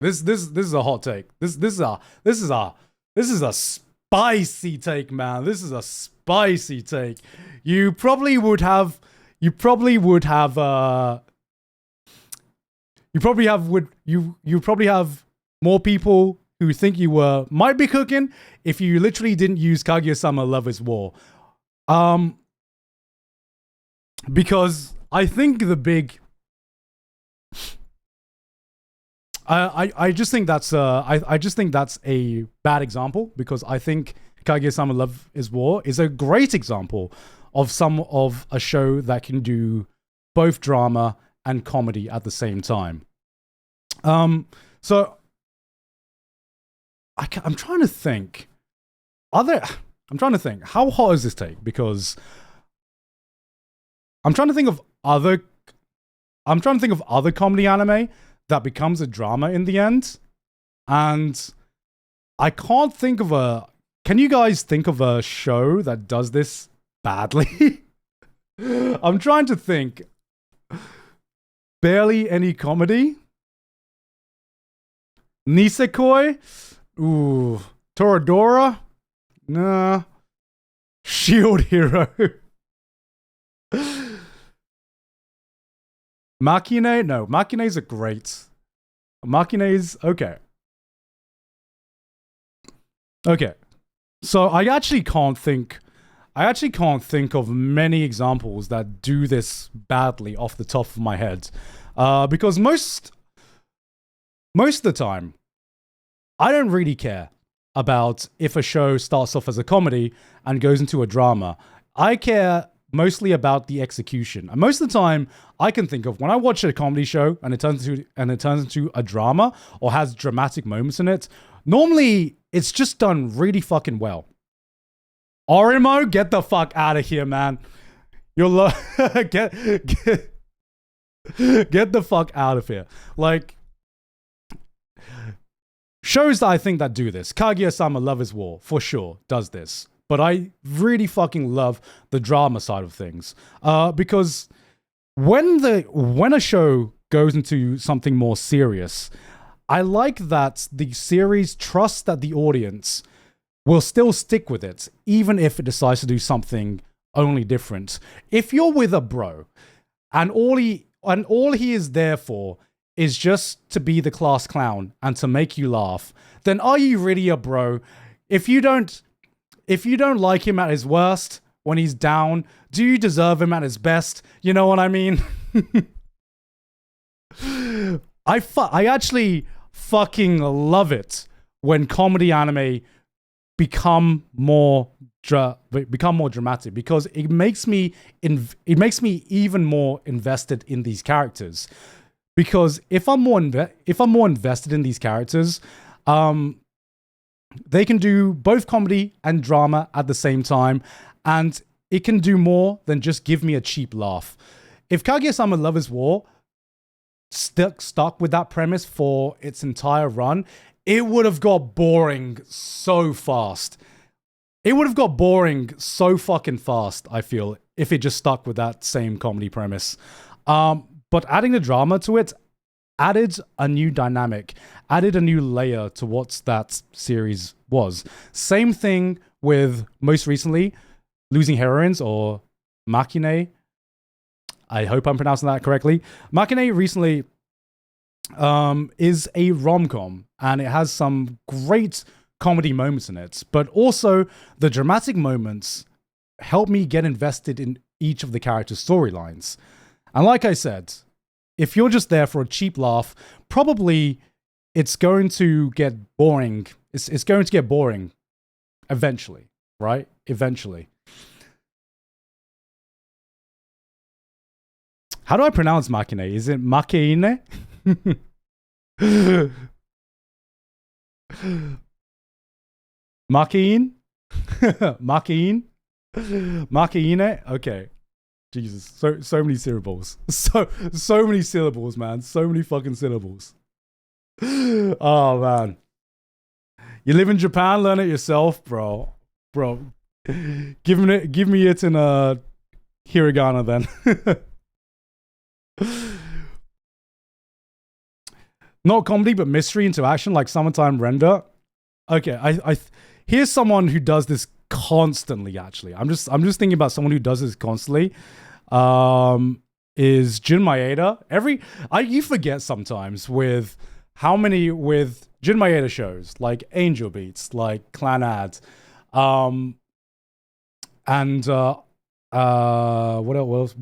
This is a hot take. This is a spicy take, man. This is a spicy take. You probably have more people who think you might be cooking if you literally didn't use Kaguya-sama Love is War. Because I think the big I just think that's a bad example, because I think Kaguya-sama Love is War is a great example of a show that can do both drama and comedy at the same time. So I'm trying to think. I'm trying to think. How hot is this take? Because I'm trying to think of other comedy anime that becomes a drama in the end, and I can't think of a. Can you guys think of a show that does this badly? I'm trying to think. Barely any comedy. Nisekoi? Ooh. Toradora? Nah. Shield Hero? Machine? No, Machines are great. Machines, okay. Okay. So I actually can't think of many examples that do this badly off the top of my head. Because most of the time, I don't really care about if a show starts off as a comedy and goes into a drama. I care mostly about the execution. And most of the time, I can think of when I watch a comedy show and it turns into a drama or has dramatic moments in it. Normally, it's just done really fucking well. Orimo, get the fuck out of here, man. You're get the fuck out of here. Like, shows that I think that do this. Kaguya-sama Love is War, for sure, does this. But I really fucking love the drama side of things. Because when a show goes into something more serious, I like that the series trusts that the audience will still stick with it, even if it decides to do something only different. If you're with a bro, and all he is there for is just to be the class clown and to make you laugh, then are you really a bro? If you don't like him at his worst, when he's down, do you deserve him at his best? You know what I mean? I actually fucking love it when comedy anime become more dramatic, because it makes me even more invested in these characters. Because if I'm more invested in these characters, they can do both comedy and drama at the same time, and it can do more than just give me a cheap laugh. If Kaguya-sama Love is War stuck with that premise for its entire run, it would have got boring so fast. It would have got boring so fucking fast, I feel, if it just stuck with that same comedy premise. But adding the drama to it added a new dynamic, added a new layer to what that series was. Same thing with, most recently, Losing Heroines, or Machine. I hope I'm pronouncing that correctly. Machine recently is a rom-com, and it has some great comedy moments in it, but also the dramatic moments help me get invested in each of the characters' storylines. And like I said, if you're just there for a cheap laugh, probably it's going to get boring. It's going to get boring eventually. right? Eventually. How do I pronounce Machine? Is it Machine? Machine? Machine? Machine? Okay. Jesus. So many syllables. So many syllables, man. So many fucking syllables. Oh man. You live in Japan, learn it yourself, bro. Bro. Give me it in a hiragana then. Not comedy, but mystery into action, like Summertime Render. Okay, here's someone who does this constantly. Actually, I'm just thinking about someone who does this constantly. Is Jin Maeda? You forget sometimes with Jin Maeda shows like Angel Beats, like Clan Ads, and what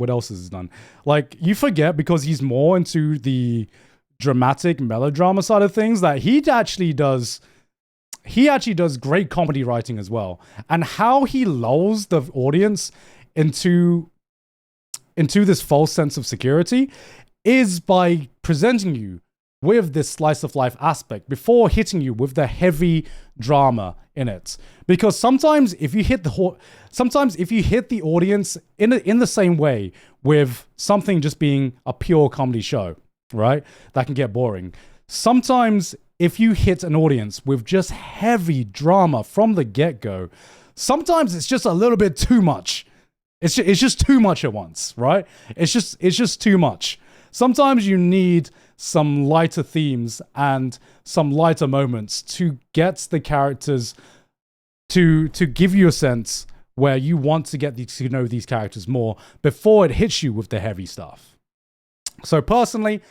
else has he done? Like, you forget because he's more into the dramatic melodrama side of things that he actually does great comedy writing as well. And how he lulls the audience into this false sense of security is by presenting you with this slice of life aspect before hitting you with the heavy drama in it. Because sometimes if you hit the audience in the same way with something just being a pure comedy show, right, that can get boring. Sometimes if you hit an audience with just heavy drama from the get-go, sometimes it's just a little bit too much. It's just too much at once, right? It's just too much. Sometimes you need some lighter themes and some lighter moments to get the characters to give you a sense where you want to get to know these characters more before it hits you with the heavy stuff. So personally,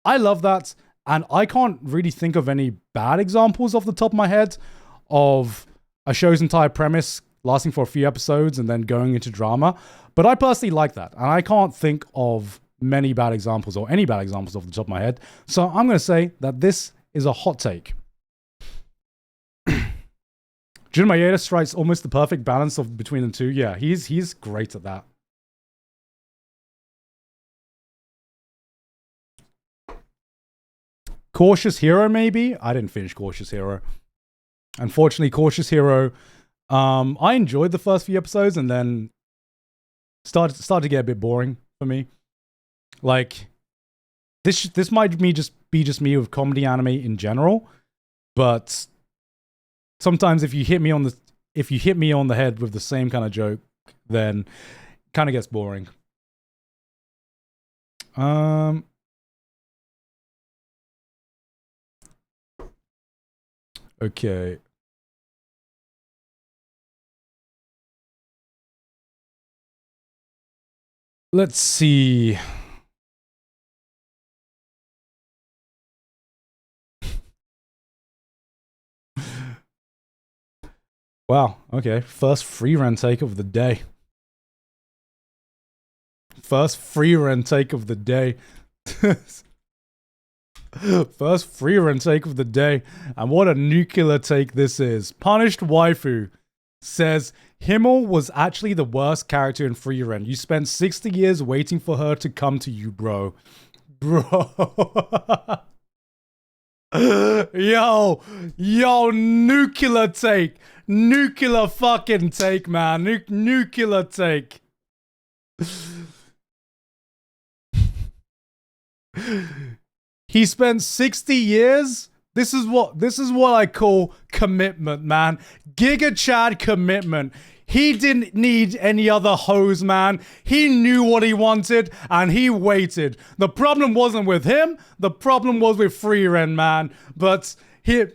I love that, and I can't really think of any bad examples off the top of my head of a show's entire premise lasting for a few episodes and then going into drama. But I personally like that, and I can't think of many bad examples or any bad examples off the top of my head. So I'm going to say that this is a hot take. Jun Maeda strikes almost the perfect balance between the two. Yeah, he's great at that. Cautious Hero, maybe? I didn't finish Cautious Hero. Unfortunately, Cautious Hero, I enjoyed the first few episodes and then started to get a bit boring for me. Like, this might be just me with comedy anime in general, but sometimes if you hit me on the head with the same kind of joke, then it kind of gets boring. Okay. Let's see. Wow, okay. First Frieren take of the day. First Frieren take of the day. First Frieren take of the day. And what a nuclear take this is. Punished Waifu says, Himmel was actually the worst character in Frieren. You spent 60 years waiting for her to come to you, bro. Bro. Yo, nuclear take. Nuclear fucking take, man. Nuclear take. He spent 60 years? This is what I call commitment, man. Giga Chad commitment. He didn't need any other hoes, man. He knew what he wanted and he waited. The problem wasn't with him. The problem was with Frieren, man. But he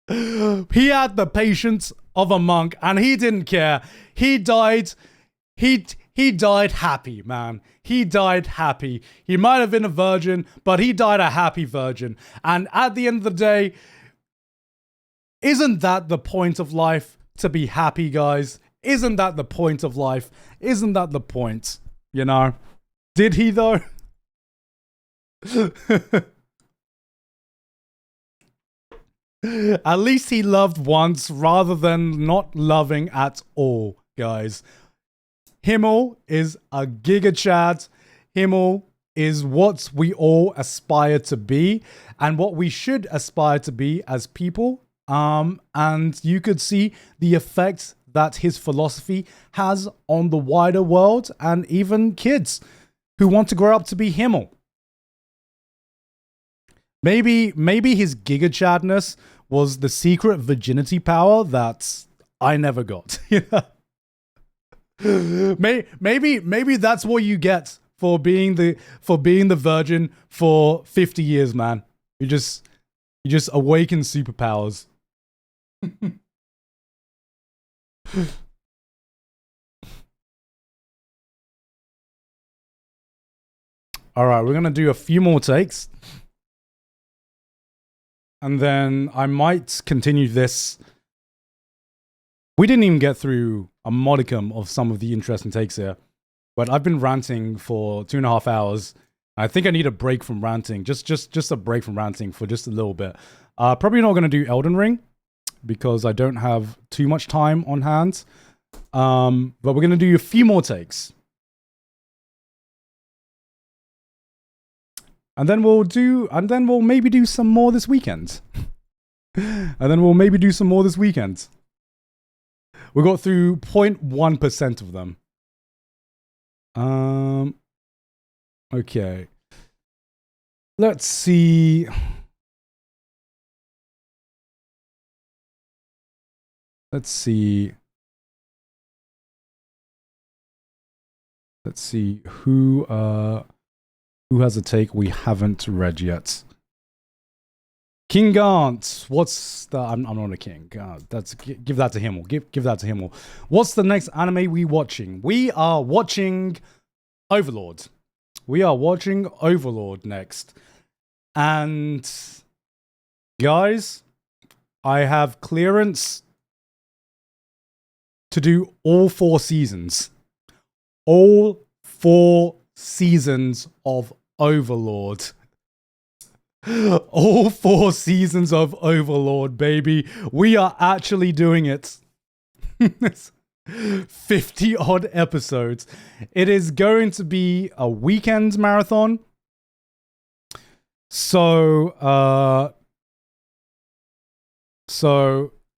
he had the patience of a monk and he didn't care. He died. He died happy, man. He died happy. He might have been a virgin, but he died a happy virgin. And at the end of the day, isn't that the point of life? To be happy, guys? Isn't that the point of life? Isn't that the point? You know? Did he, though? At least he loved once rather than not loving at all, guys. Himmel is a Giga Chad. Himmel is what we all aspire to be and what we should aspire to be as people. And you could see the effect that his philosophy has on the wider world and even kids who want to grow up to be Himmel. Maybe his Giga Chadness was the secret virginity power that I never got. Maybe that's what you get for being the virgin for 50 years, man. You just awaken superpowers. All right, we're gonna do a few more takes. And then I might continue this. We didn't even get through a modicum of some of the interesting takes here. But I've been ranting for 2.5 hours. I think I need a break from ranting. Just a break from ranting for just a little bit. Probably not going to do Elden Ring because I don't have too much time on hand. But we're going to do a few more takes. And then we'll maybe do some more this weekend. We got through 0.1% of them. Okay. Let's see. Let's see who has a take we haven't read yet. King Gant, what's the? I'm not a king. Give that to Himmel. Give that to Himmel. What's the next anime we watching? We are watching Overlord. We are watching Overlord next. And guys, I have clearance to do all 4 seasons. All 4 seasons of Overlord. All 4 seasons of Overlord, baby. We are actually doing it. 50 odd episodes. It is going to be a weekend marathon. So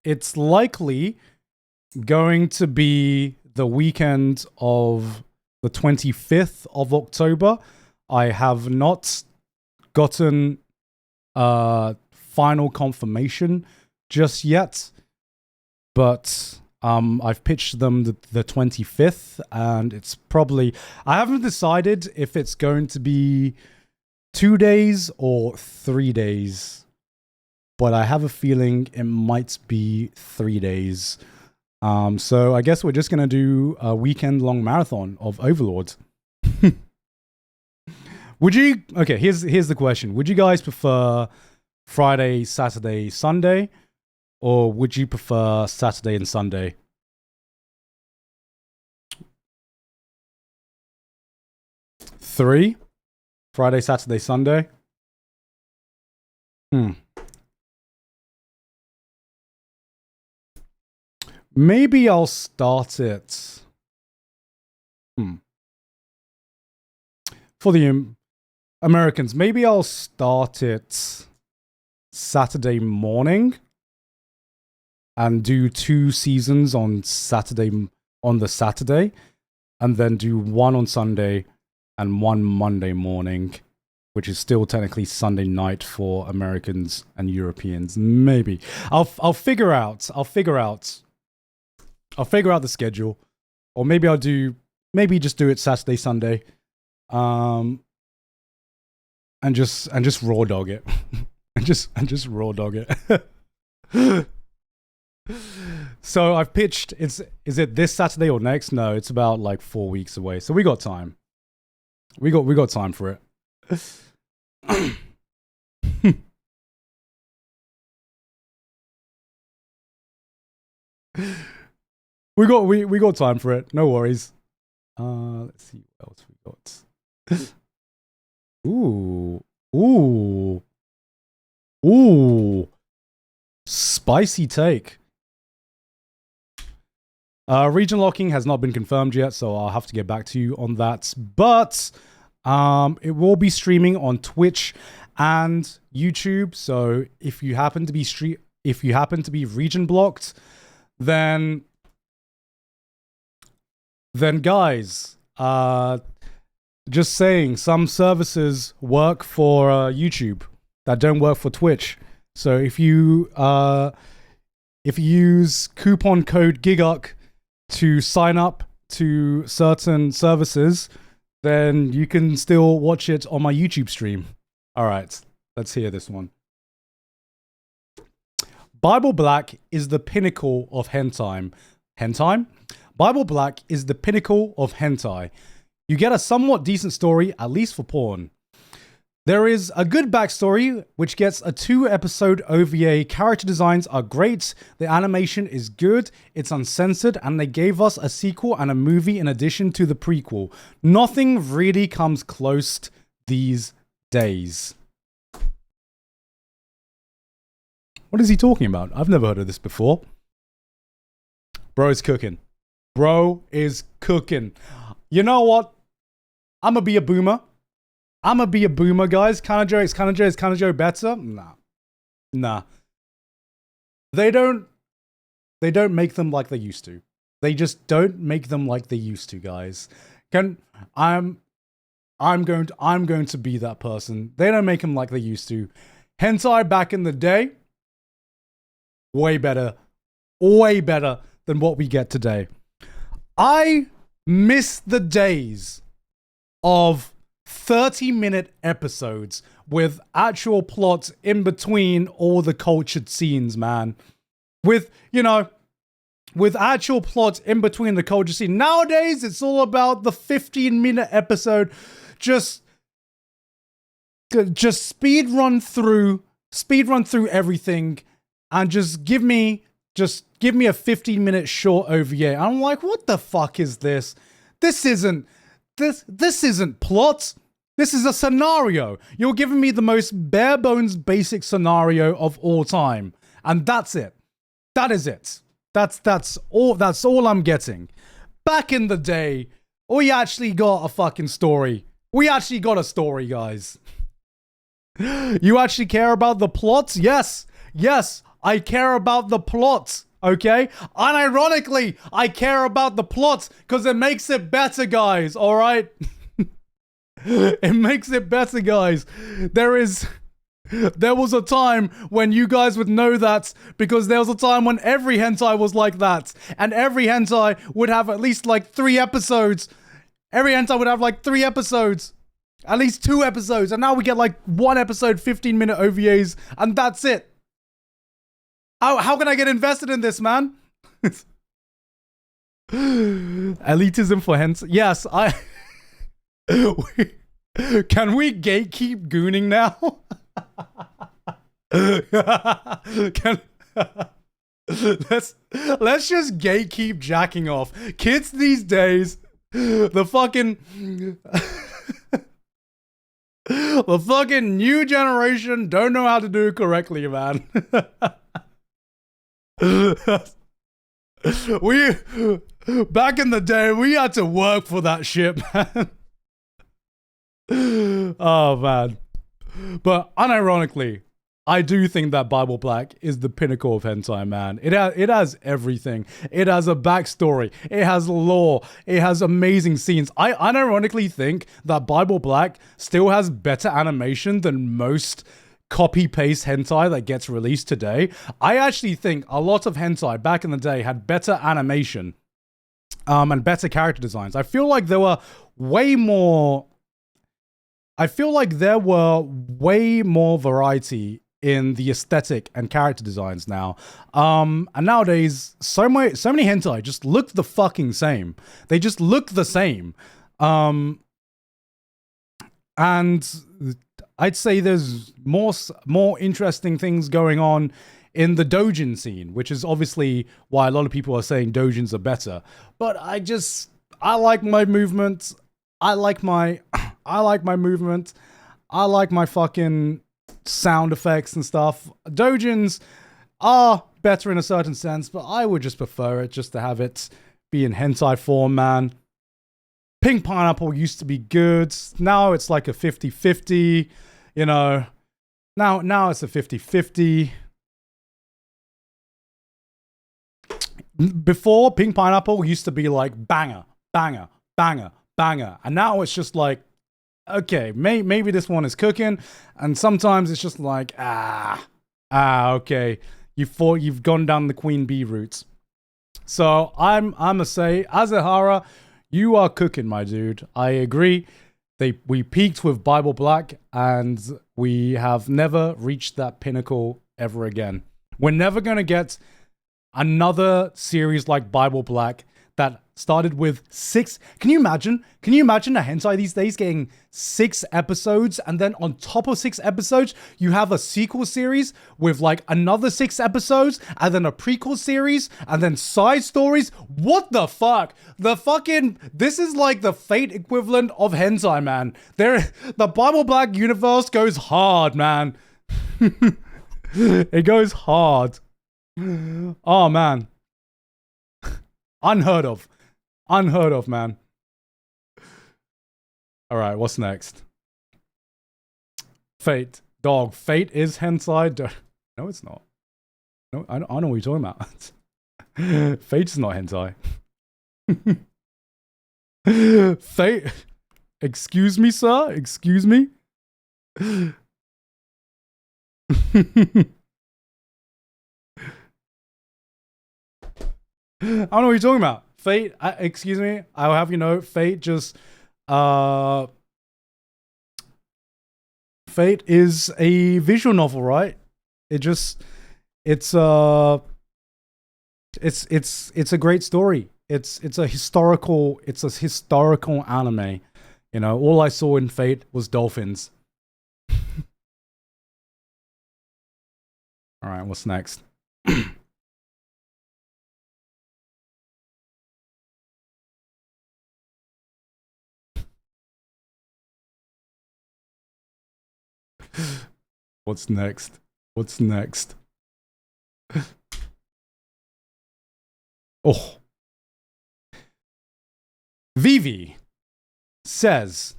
it's likely going to be the weekend of the 25th of October. I have not gotten final confirmation just yet, but I've pitched them the 25th, and it's probably, I haven't decided if it's going to be 2 days or 3 days, but I have a feeling it might be 3 days. So I guess we're just gonna do a weekend-long marathon of Overlord. Would you? Okay, here's the question. Would you guys prefer Friday, Saturday, Sunday, or would you prefer Saturday and Sunday? Three? Friday, Saturday, Sunday? Maybe I'll start it. For the Americans, maybe I'll start it Saturday morning and do 2 seasons on the Saturday, and then do 1 on Sunday and 1 Monday morning, which is still technically Sunday night for Americans and Europeans. Maybe I'll figure out the schedule, or maybe just do it Saturday, Sunday. And just raw dog it. and just raw dog it. So I've pitched, is it this Saturday or next? No, it's about like 4 weeks away. So we got time. We got time for it. We got time for it. No worries. Let's see what else we got. Ooh. Spicy take. Region locking has not been confirmed yet, so I'll have to get back to you on that. But it will be streaming on Twitch and YouTube. So if you happen to be region blocked, then guys, just saying, some services work for YouTube that don't work for Twitch. So if you use coupon code GIGUK to sign up to certain services, then you can still watch it on my YouTube stream. All right, let's hear this one. Bible Black is the pinnacle of hentai. Hentai? Bible Black is the pinnacle of hentai. You get a somewhat decent story, at least for porn. There is a good backstory, which gets a 2-episode OVA. Character designs are great, the animation is good, it's uncensored, and they gave us a sequel and a movie in addition to the prequel. Nothing really comes close these days. What is he talking about? I've never heard of this before. Bro is cooking. Bro is cooking. You know what? I'm gonna be a boomer. I'm gonna be a boomer, guys. Kanajo is Kanajo better? Nah. They don't make them like they used to. They just don't make them like they used to, guys. I'm going to be that person. They don't make them like they used to. Hentai back in the day, way better than what we get today. I miss the days of 30-minute episodes with actual plots in between all the cultured scenes, man. With actual plots in between the cultured scene. Nowadays, it's all about the 15-minute episode. Just speed run through everything and just give me a 15-minute short OVA. I'm like, what the fuck is this? This isn't plot. This is a scenario. You're giving me the most bare bones basic scenario of all time. And that's it. That is it. That's all I'm getting. Back in the day, we actually got a fucking story. We actually got a story, guys. You actually care about the plots? Yes, I care about the plots. Okay? Unironically, I care about the plots because it makes it better, guys. All right? It makes it better, guys. There was a time when you guys would know that because there was a time when every hentai was like that. And every hentai would have at least like 3 episodes. Every hentai would have like 3 episodes. At least 2 episodes. And now we get like 1 episode, 15-minute OVAs. And that's it. How can I get invested in this, man? Elitism for hentai. Yes, can we gatekeep gooning now? Let's just gatekeep jacking off. Kids these days, the fucking new generation don't know how to do it correctly, man. Back in the day, we had to work for that shit, man. Oh, man. But unironically, I do think that Bible Black is the pinnacle of hentai, man. It has everything. It has a backstory. It has lore. It has amazing scenes. I unironically think that Bible Black still has better animation than most copy-paste hentai that gets released today. I actually think a lot of hentai back in the day had better animation and better character designs. I feel like there were way more variety in the aesthetic and character designs now. And nowadays, so many hentai just look the fucking same. They just look the same. And I'd say there's more interesting things going on in the doujin scene, which is obviously why a lot of people are saying doujins are better. But I like my movement. I like my movement. I like my fucking sound effects and stuff. Doujins are better in a certain sense, but I would just prefer it just to have it be in hentai form, man. Pink Pineapple used to be good. Now it's like a 50-50, you know. Now it's a 50-50. Before, Pink Pineapple used to be like banger, banger, banger, banger. And now it's just like, okay, maybe this one is cooking. And sometimes it's just like, okay. You've gone down the Queen Bee route. So I'm gonna say, Azahara, you are cooking, my dude. I agree. We peaked with Bible Black, and we have never reached that pinnacle ever again. We're never gonna get another series like Bible Black that started with 6. Can you imagine a hentai these days getting 6 episodes, and then on top of 6 episodes, you have a sequel series with like another 6 episodes, and then a prequel series, and then side stories? What the fuck? This is like the Fate equivalent of hentai, man. The Bible Black universe goes hard, man. It goes hard. Oh, man. Unheard of, man. All right, what's next? Fate. Dog. Fate is hentai. No, it's not. No, I don't know what you're talking about. Fate's not hentai. Fate. Excuse me, sir? Excuse me? I don't know what you're talking about. Fate, excuse me, I'll have you know, Fate just, Fate is a visual novel, right? It's a great story. It's a historical anime. You know, all I saw in Fate was dolphins. All right, what's next? What's next? What's next? Oh. Vivi says,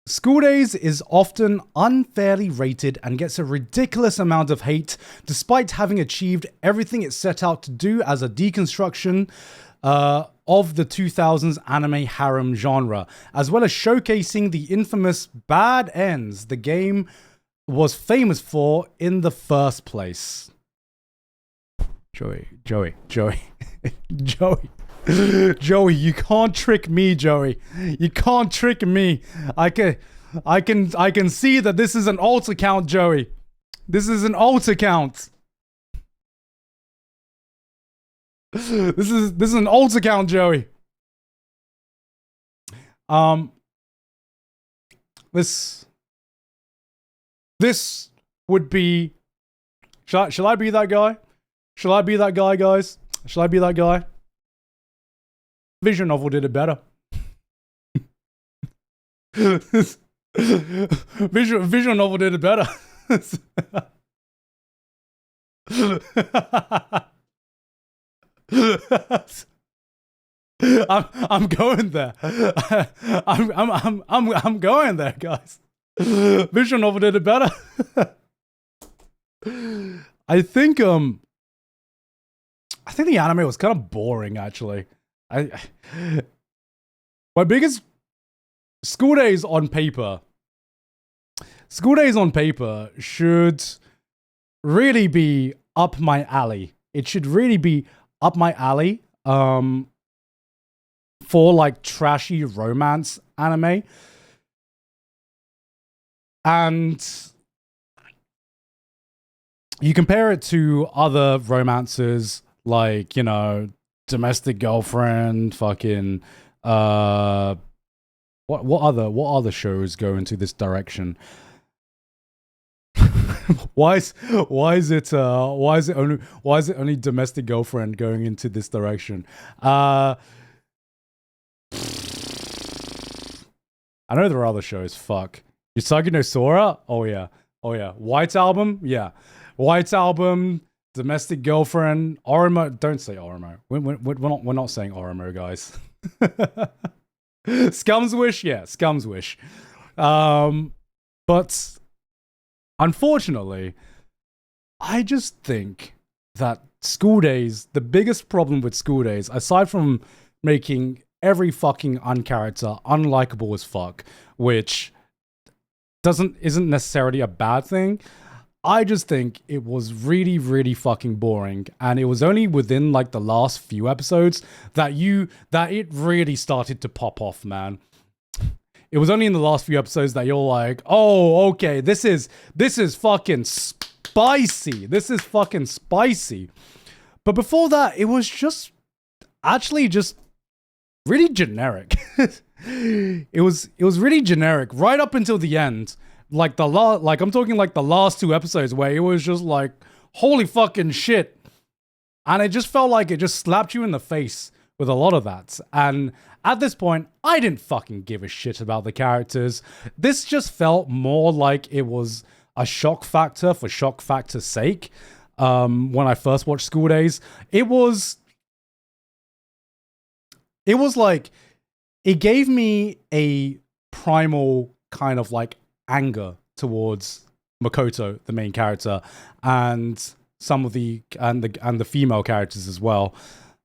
School Days is often unfairly rated and gets a ridiculous amount of hate despite having achieved everything it set out to do as a deconstruction of the 2000s anime harem genre, as well as showcasing the infamous bad ends the game was famous for in the first place. Joey, you can't trick me, Joey. You can't trick me. I can see that this is an alt account, Joey. This is an alt account. This is an alt account, Joey. This would be. Shall I be that guy? Shall I be that guy, guys? Shall I be that guy? Visual novel did it better. Visual novel did it better. I'm going there. I'm going there, guys. Visual novel did it better. I think the anime was kind of boring, actually. My biggest School Days on paper should really be up my alley. It should really be up my alley for like trashy romance anime. And you compare it to other romances like, you know, Domestic Girlfriend, fucking what other shows go into this direction? why is it only Domestic Girlfriend going into this direction? I know there are other shows. Fuck. Usagi no Sora? Oh yeah. White Album? Yeah. White Album, domestic girlfriend, Oromo. Don't say Oromo. We're not saying Oromo, guys. Scum's wish, yeah, Scum's wish. But unfortunately, I just think that School Days, the biggest problem with School Days, aside from making every fucking uncharacter unlikable as fuck, which isn't necessarily a bad thing, I just think it was really, really fucking boring. And it was only within like the last few episodes that it really started to pop off, man. It was only in the last few episodes that you're like, oh, okay, this is fucking spicy. This is fucking spicy. But before that, it was just really generic. It was really generic right up until the end. Like I'm talking like the last 2 episodes where it was just like, holy fucking shit. And it just felt like it just slapped you in the face with a lot of that. And at this point, I didn't fucking give a shit about the characters. This just felt more like it was a shock factor for shock factor's sake. When I first watched School Days, it was like, it gave me a primal kind of like anger towards Makoto, the main character, and some of the female characters as well.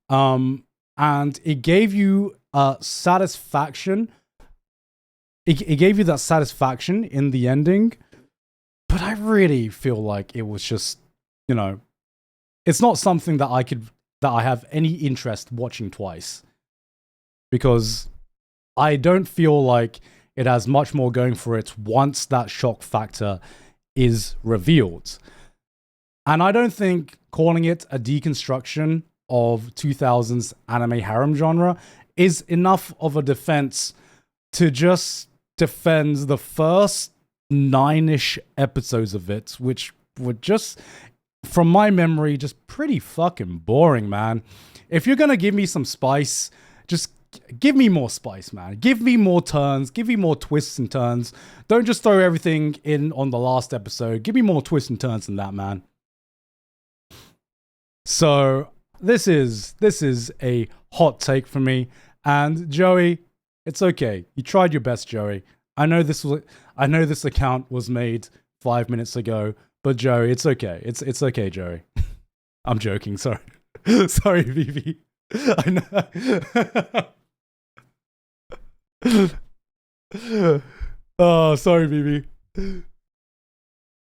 And it gave you satisfaction. It gave you that satisfaction in the ending, but I really feel like it was just, you know, it's not something that I have any interest watching twice, because I don't feel like it has much more going for it once that shock factor is revealed. And I don't think calling it a deconstruction of 2000s anime harem genre is enough of a defense to just defend the first 9-ish episodes of it, which were just, from my memory, just pretty fucking boring, man. If you're gonna give me some spice, just give me more spice, man. Give me more turns. Give me more twists and turns. Don't just throw everything in on the last episode. Give me more twists and turns than that, man. So this is a hot take for me. And Joey, it's okay. You tried your best, Joey. I know this account was made 5 minutes ago, but Joey, it's okay. It's okay, Joey. I'm joking. Sorry, sorry, Vivi. I know. Oh, sorry, Vivi.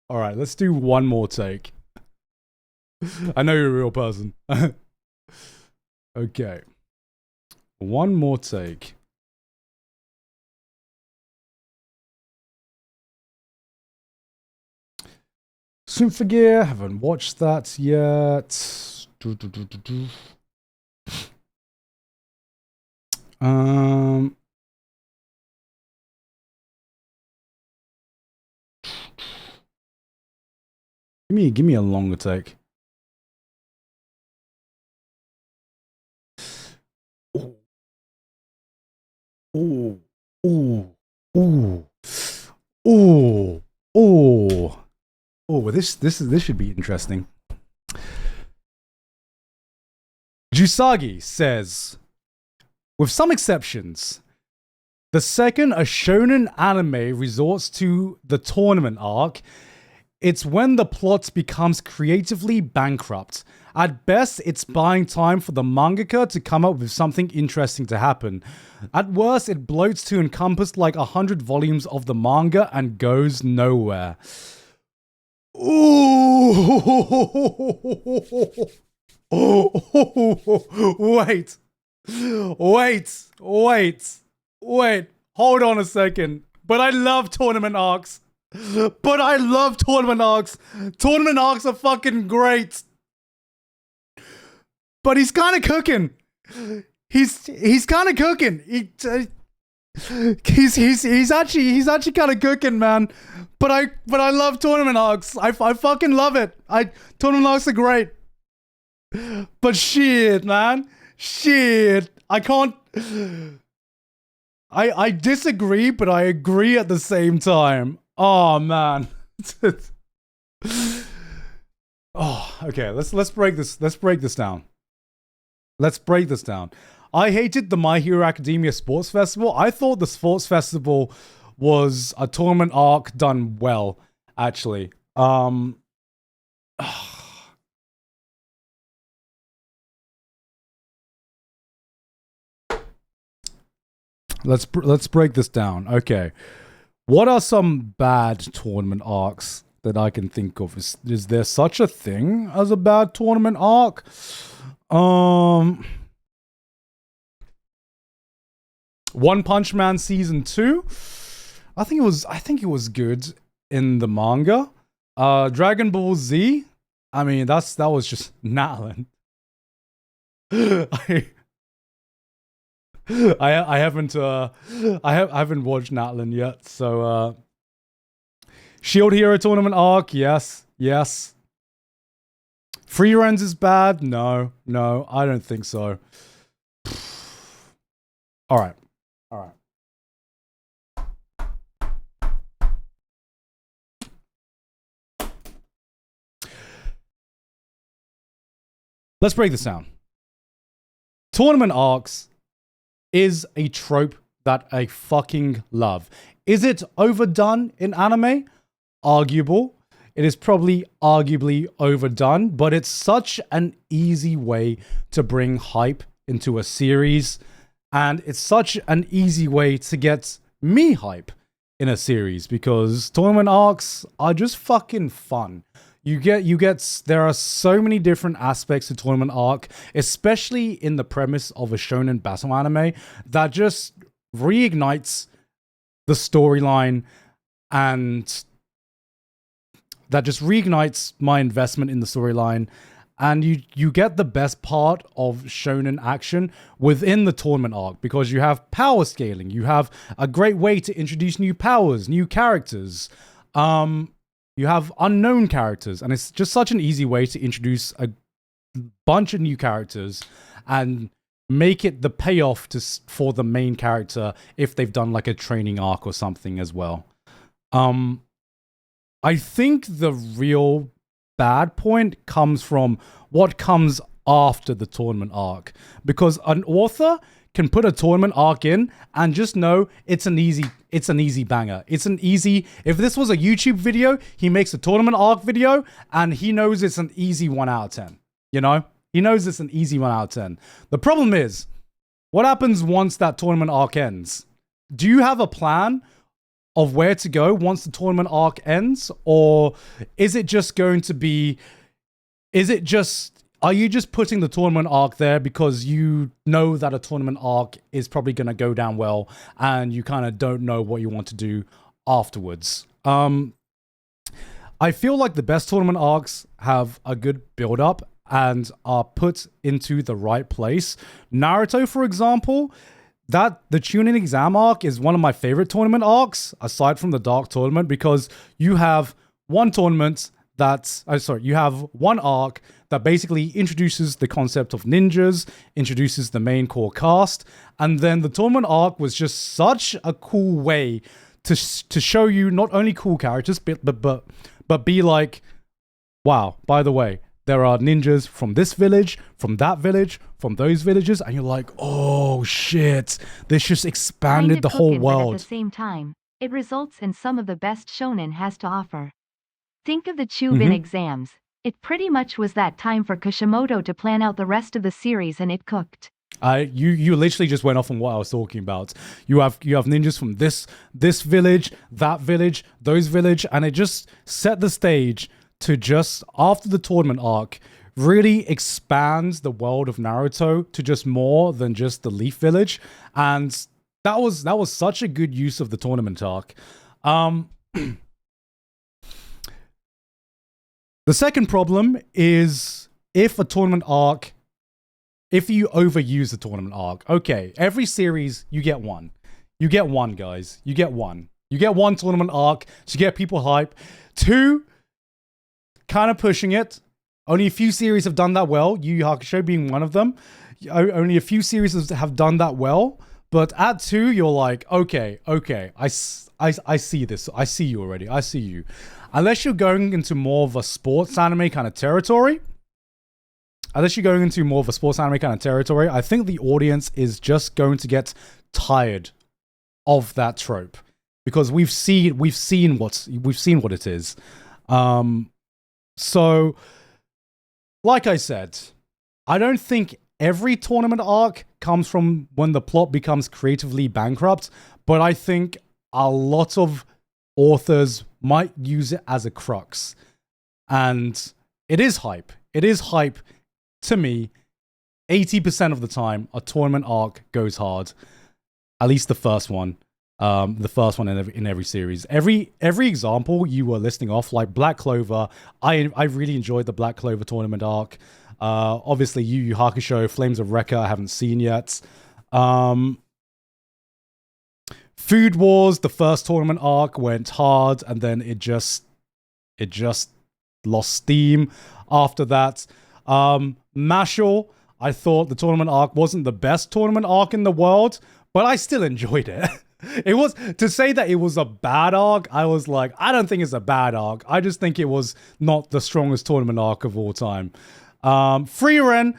All right, let's do one more take. I know you're a real person. Okay. One more take. Symphogear, haven't watched that yet. Give me a longer take. Ooh, ooh, ooh, ooh, ooh. Oh, this should be interesting. Jusagi says, with some exceptions, the second a shonen anime resorts to the tournament arc, it's when the plot becomes creatively bankrupt. At best, it's buying time for the mangaka to come up with something interesting to happen. At worst, it bloats to encompass like 100 volumes of the manga and goes nowhere. Ooh! Wait. Hold on a second. But I love tournament arcs. Tournament arcs are fucking great. But he's kind of cooking. He's kind of cooking. He's actually kind of cooking, man. But I love tournament arcs. I fucking love it. Tournament arcs are great. But shit, man. Shit. I can't. I disagree, but I agree at the same time. Oh, man. Oh, Okay, let's break this. Let's break this down. Let's break this down. I hated the My Hero Academia Sports Festival. I thought the sports festival was a tournament arc done well, actually. Let's break this down. Okay. What are some bad tournament arcs that I can think of? Is there such a thing as a bad tournament arc? One Punch Man season 2. I think it was good in the manga. Dragon Ball Z. I mean, that was just Natlin. I haven't watched Natlin yet, so Shield Hero Tournament arc, yes. Frieren's is bad? No, I don't think so. Alright. Let's break this down. Tournament arcs is a trope that I fucking love. Is it overdone in anime? Arguable. It is probably arguably overdone, but it's such an easy way to bring hype into a series, and it's such an easy way to get me hype in a series, because tournament arcs are just fucking fun. There are so many different aspects to tournament arc, especially in the premise of a shonen battle anime, that just reignites the storyline, and that just reignites my investment in the storyline. And you get the best part of shonen action within the tournament arc, because you have power scaling. You have a great way to introduce new powers, new characters. You have unknown characters, and it's just such an easy way to introduce a bunch of new characters and make it the payoff for the main character if they've done like a training arc or something as well. I think the real bad point comes from what comes after the tournament arc, because an author can put a tournament arc in and just know it's an easy banger. If this was a YouTube video, he makes a tournament arc video and he knows it's an easy 1 out of 10. You know? He knows it's an easy 1 out of 10. The problem is, what happens once that tournament arc ends? Do you have a plan of where to go once the tournament arc ends? Or is it just going to be... Are you just putting the tournament arc there because you know that a tournament arc is probably going to go down well and you kind of don't know what you want to do afterwards? I feel like the best tournament arcs have a good build-up and are put into the right place. Naruto, for example, the Chunin exam arc is one of my favorite tournament arcs, aside from the Dark Tournament, because you have one tournament you have one arc that basically introduces the concept of ninjas, introduces the main core cast, and then the tournament arc was just such a cool way to show you not only cool characters, but be like, wow, by the way, there are ninjas from this village, from that village, from those villages, and you're like, oh shit, this just expanded the whole world. But at the same time, it results in some of the best shonen has to offer. Think of the Chubin exams. It pretty much was that time for Kishimoto to plan out the rest of the series, and it cooked. You literally just went off on what I was talking about. You have ninjas from this village, that village, those village, and it just set the stage to just, after the tournament arc, really expands the world of Naruto to just more than just the Leaf Village. And that was such a good use of the tournament arc. The second problem is if you overuse the tournament arc. Okay, every series, you get one. You get one, guys. You get one. You get one tournament arc to get people hype. 2, kind of pushing it. Only a few series have done that well. Yu Yu Hakusho being one of them. Only a few series have done that well. But at 2, you're like, okay, I see this. I see you already. I see you. Unless you're going into more of a sports anime kind of territory, unless you're going into more of a sports anime kind of territory, I think the audience is just going to get tired of that trope because we've seen what it is. So, like I said, I don't think every tournament arc comes from when the plot becomes creatively bankrupt, but I think a lot of authors might use it as a crux. And it is hype. It is hype to me. 80% of the time, a tournament arc goes hard. At least the first one. The first one in every series. Every example you were listing off, like Black Clover, I really enjoyed the Black Clover tournament arc. Obviously, Yu Yu Hakusho, Flames of Recca, I haven't seen yet. Food Wars, the first tournament arc went hard, and then it just lost steam after that. Mashal, I thought the tournament arc wasn't the best tournament arc in the world, but I still enjoyed it. It was, to say that it was a bad arc, I was like, I don't think it's a bad arc. I just think it was not the strongest tournament arc of all time. Frieren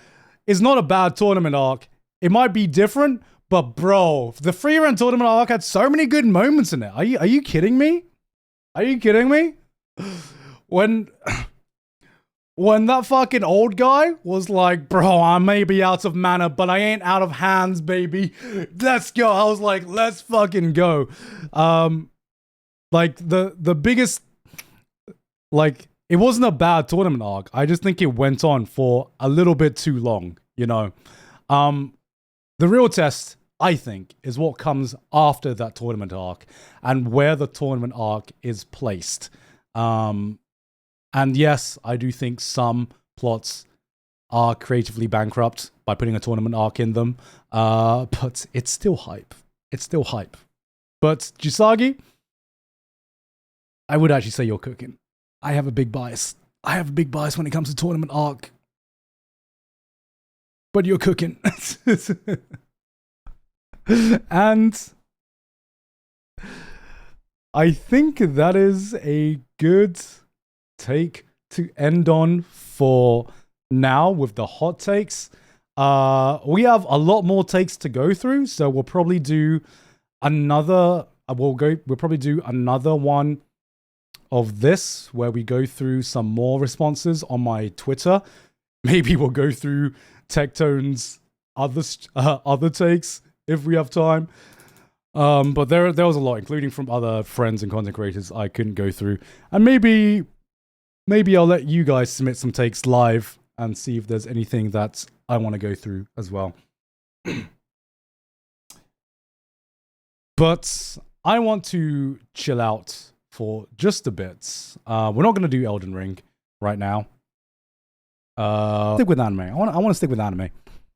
is not a bad tournament arc. It might be different, but bro, the Frieren tournament arc had so many good moments in it. Are you kidding me? Are you kidding me? When that fucking old guy was like, bro, I may be out of mana, but I ain't out of hands, baby. Let's go. I was like, let's fucking go. Like the biggest, like, it wasn't a bad tournament arc. I just think it went on for a little bit too long, you know. The real test, I think, is what comes after that tournament arc and where the tournament arc is placed. And yes, I do think some plots are creatively bankrupt by putting a tournament arc in them. But it's still hype. It's still hype. But Jisagi, I would actually say you're cooking. I have a big bias. I have a big bias when it comes to tournament arc. But you're cooking. And I think that is a good take to end on for now with the hot takes. We have a lot more takes to go through, so we'll probably do another one of this where we go through some more responses on my Twitter. Maybe we'll go through Tektone's other takes if we have time. But there was a lot, including from other friends and content creators I couldn't go through. And maybe I'll let you guys submit some takes live and see if there's anything that I want to go through as well. But I want to chill out for just a bit. We're not going to do Elden Ring right now. Stick with anime. I want to stick with anime.